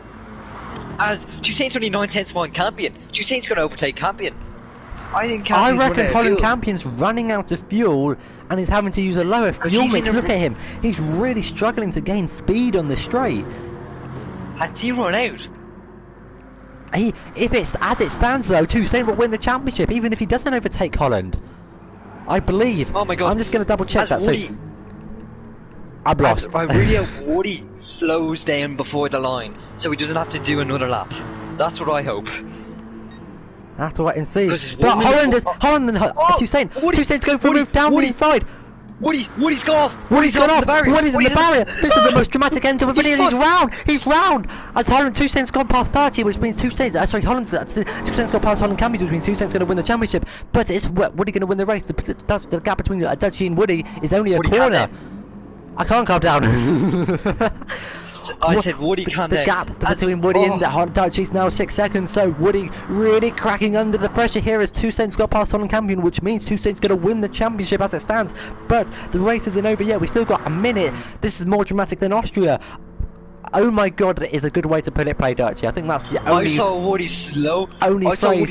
Speaker 2: As Toussaint's only 9/10 behind Campion. Toussaint's going to overtake Campion. I
Speaker 1: reckon Holland Campion's running out of fuel and is having to use a lower fuel mix. Look at him. He's really struggling to gain speed on the straight.
Speaker 2: Has he run out?
Speaker 1: If it's as it stands though, Toussaint will win the championship even if he doesn't overtake Holland. I believe.
Speaker 2: Oh my god.
Speaker 1: I'm just going to double check that.
Speaker 2: Woody,
Speaker 1: so I'm lost.
Speaker 2: I really hope Woody slows down before the line so he doesn't have to do another lap. That's what I hope.
Speaker 1: I have to wait and see. But Holland and Toussaint's going for a move down the inside.
Speaker 2: Woody's gone off.
Speaker 1: Woody's gone off. Woody's in the barrier. This is the most dramatic end to a video. He's round. As Toussaint's gone past Dutchy, which means Toussaint's gone past Holland Campion, which means Toussaint's going to win the championship. But it's Woody going to win the race. The gap between Dutchy and Woody is only a corner. I can't calm down.
Speaker 2: I said Woody calm down.
Speaker 1: The gap between Woody and Dutchy is now 6 seconds, so Woody really cracking under the pressure here as Toussaint's got past Holland Campion, which means Toussaint's going to win the championship as it stands. But the race isn't over yet. We've still got a minute. This is more dramatic than Austria. Oh my god, that is a good way to put it, Play Dutchy. I think that's the only...
Speaker 2: I saw Woody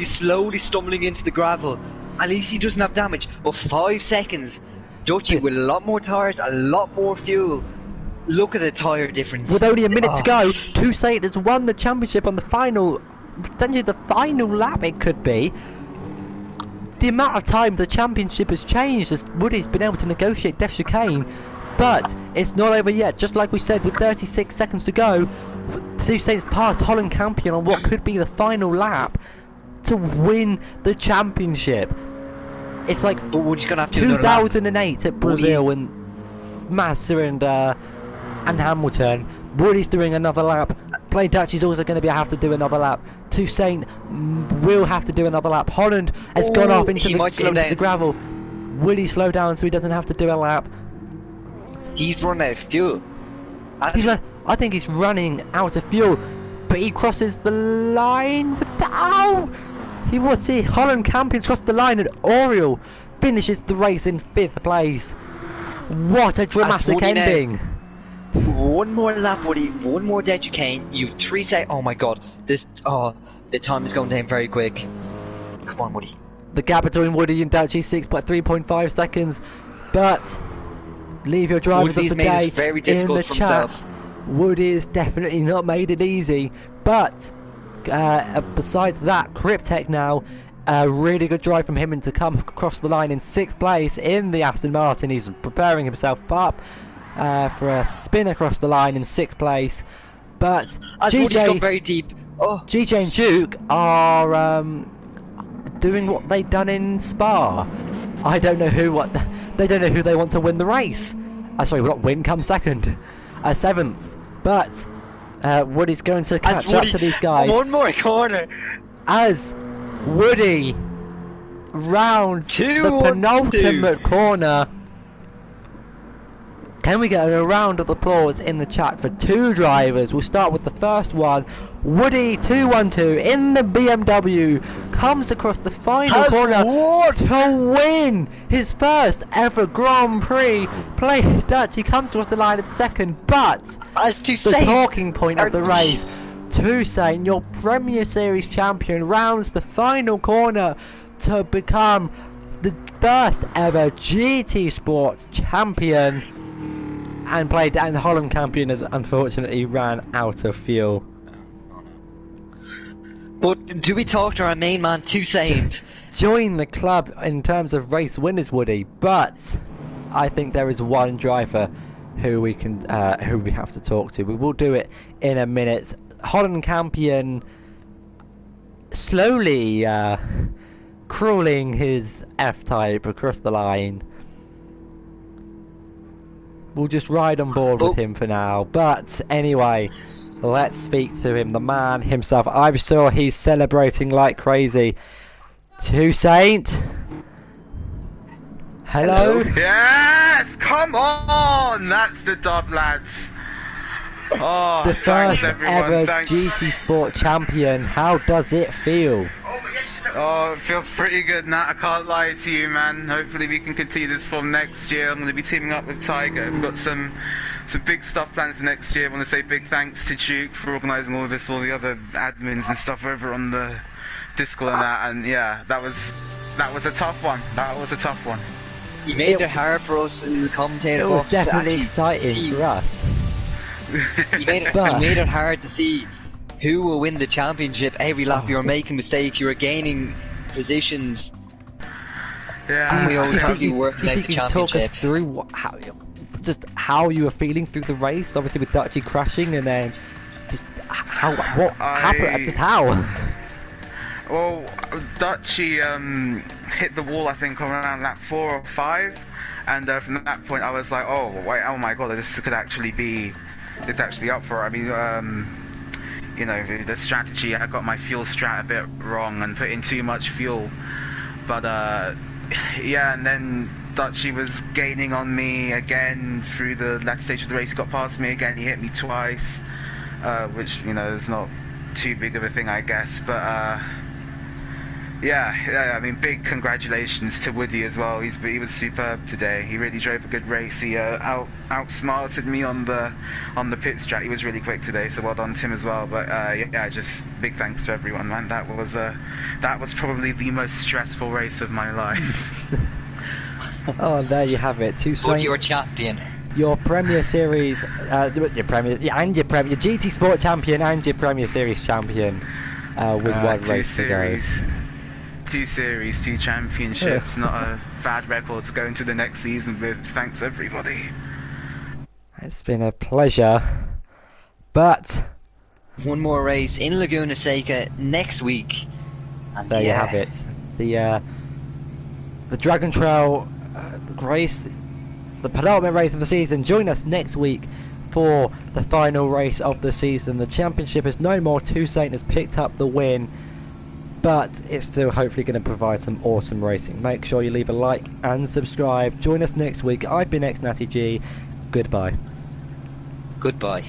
Speaker 2: slowly stumbling into the gravel. At least he doesn't have damage. But 5 seconds. Dutchy with a lot more tyres, a lot more fuel. Look at the tyre difference.
Speaker 1: With only a minute to go, Toussaint has won the championship on the final, potentially the final lap it could be. The amount of time the championship has changed as Woody's been able to negotiate Death Chicane. But it's not over yet. Just like we said, with 36 seconds to go, Toussaint's passed Holland Campion on what could be the final lap to win the championship. It's like 2008 at Brazil and Massa and Hamilton. Woody's doing another lap. Play Dutchy's also going to have to do another lap. Toussaint will have to do another lap. Holland has gone off into the gravel. Woody slow down so he doesn't have to do a lap.
Speaker 2: He's run out of fuel.
Speaker 1: I think he's running out of fuel, but he crosses the line without... He was here. Holland Campion's crossed the line and Oriole finishes the race in 5th place. What a dramatic
Speaker 2: Woody now.
Speaker 1: ending!
Speaker 2: One more lap, Woody. One more dead chicane. You have 3 seconds. Oh my god. The time is going down very quick. Come on, Woody.
Speaker 1: The gap between Woody and Dutchy 3.5 seconds, but leave your drivers
Speaker 2: Woody's
Speaker 1: of the
Speaker 2: made
Speaker 1: day
Speaker 2: it very
Speaker 1: in
Speaker 2: difficult
Speaker 1: the
Speaker 2: for
Speaker 1: chat.
Speaker 2: himself.
Speaker 1: Woody has definitely not made it easy, but besides that, Cryptek now, a really good drive from him to come across the line in 6th place in the Aston Martin. He's preparing himself up for a spin across the line in 6th place, but
Speaker 2: As Woody's gone very deep. Oh.
Speaker 1: GJ and Duke are doing what they've done in Spa. I don't know they don't know who they want to win the race. Sorry, not win, come second, 7th. But Woody's going to catch up to these guys.
Speaker 2: One more corner.
Speaker 1: As Woody round the penultimate corner. Can we get a round of applause in the chat for 2 drivers? We'll start with the first one. Woody 212 in the BMW comes across the final corner to win his first ever Grand Prix. Play Dutch, he comes across the line at 2nd, but the talking point of the race, Toussaint, your Premier Series champion, rounds the final corner to become the first ever GT Sports champion. And Holland champion has unfortunately ran out of fuel.
Speaker 2: But do we talk to our main man, Toussaint?
Speaker 1: Join the club in terms of race winners, Woody. But I think there is one driver who we have to talk to. We will do it in a minute. Holland champion slowly crawling his F-type across the line. We'll just ride on board with him for now. But anyway, let's speak to him, the man himself. I'm sure he's celebrating like crazy. Toussaint. Hello?
Speaker 3: Yes! Come on! That's the dub, lads. Oh,
Speaker 1: the first ever
Speaker 3: thanks.
Speaker 1: GT Sport champion. How does it feel?
Speaker 3: Oh, it feels pretty good, Nat. I can't lie to you, man. Hopefully we can continue this form next year. I'm going to be teaming up with Tiger. We've got some big stuff planned for next year. I want to say big thanks to Duke for organising all of this, all the other admins and stuff over on the Discord and that. And yeah, that was a tough one. That was a tough one.
Speaker 2: You made it hard for us in the commentator box.
Speaker 1: It was definitely exciting for us.
Speaker 2: You made it hard to see who will win the championship. Every lap you were making mistakes, you were gaining positions.
Speaker 3: Yeah.
Speaker 2: And we always have to be working out the championship.
Speaker 1: Talk us through how you were feeling through the race, obviously with Dutchy crashing, and then just what happened, just how?
Speaker 3: Well, Dutchy hit the wall, I think, around lap 4 or 5, and from that point I was like, oh wait, oh my god, this could actually be up for it. I mean, you know, the strategy, I got my fuel strat a bit wrong and put in too much fuel, but yeah, and then Dutchy was gaining on me again through the latter stage of the race. He got past me again, he hit me twice, which, you know, is not too big of a thing, I guess, but yeah, I mean, big congratulations to Woody as well. He was superb today. He really drove a good race. He outsmarted me on the pit strat. He was really quick today, so well done to him as well. But yeah, just big thanks to everyone, man. That was probably the most stressful race of my life.
Speaker 1: Oh, there you have it.
Speaker 2: Woody, your champion.
Speaker 1: Your Premier Series, your GT Sport champion and your Premier Series champion with one race to go.
Speaker 3: 2 series, 2 championships, not a bad record to go into the next season with. Thanks everybody.
Speaker 1: It's been a pleasure, but
Speaker 2: one more race in Laguna Seca next week. And
Speaker 1: there you have it. The Dragon Trail race, the penultimate race of the season. Join us next week for the final race of the season. The championship is no more. Toussaint has picked up the win, but it's still hopefully going to provide some awesome racing. Make sure you leave a like and subscribe. Join us next week. I've been Natty G. Goodbye.
Speaker 2: Goodbye.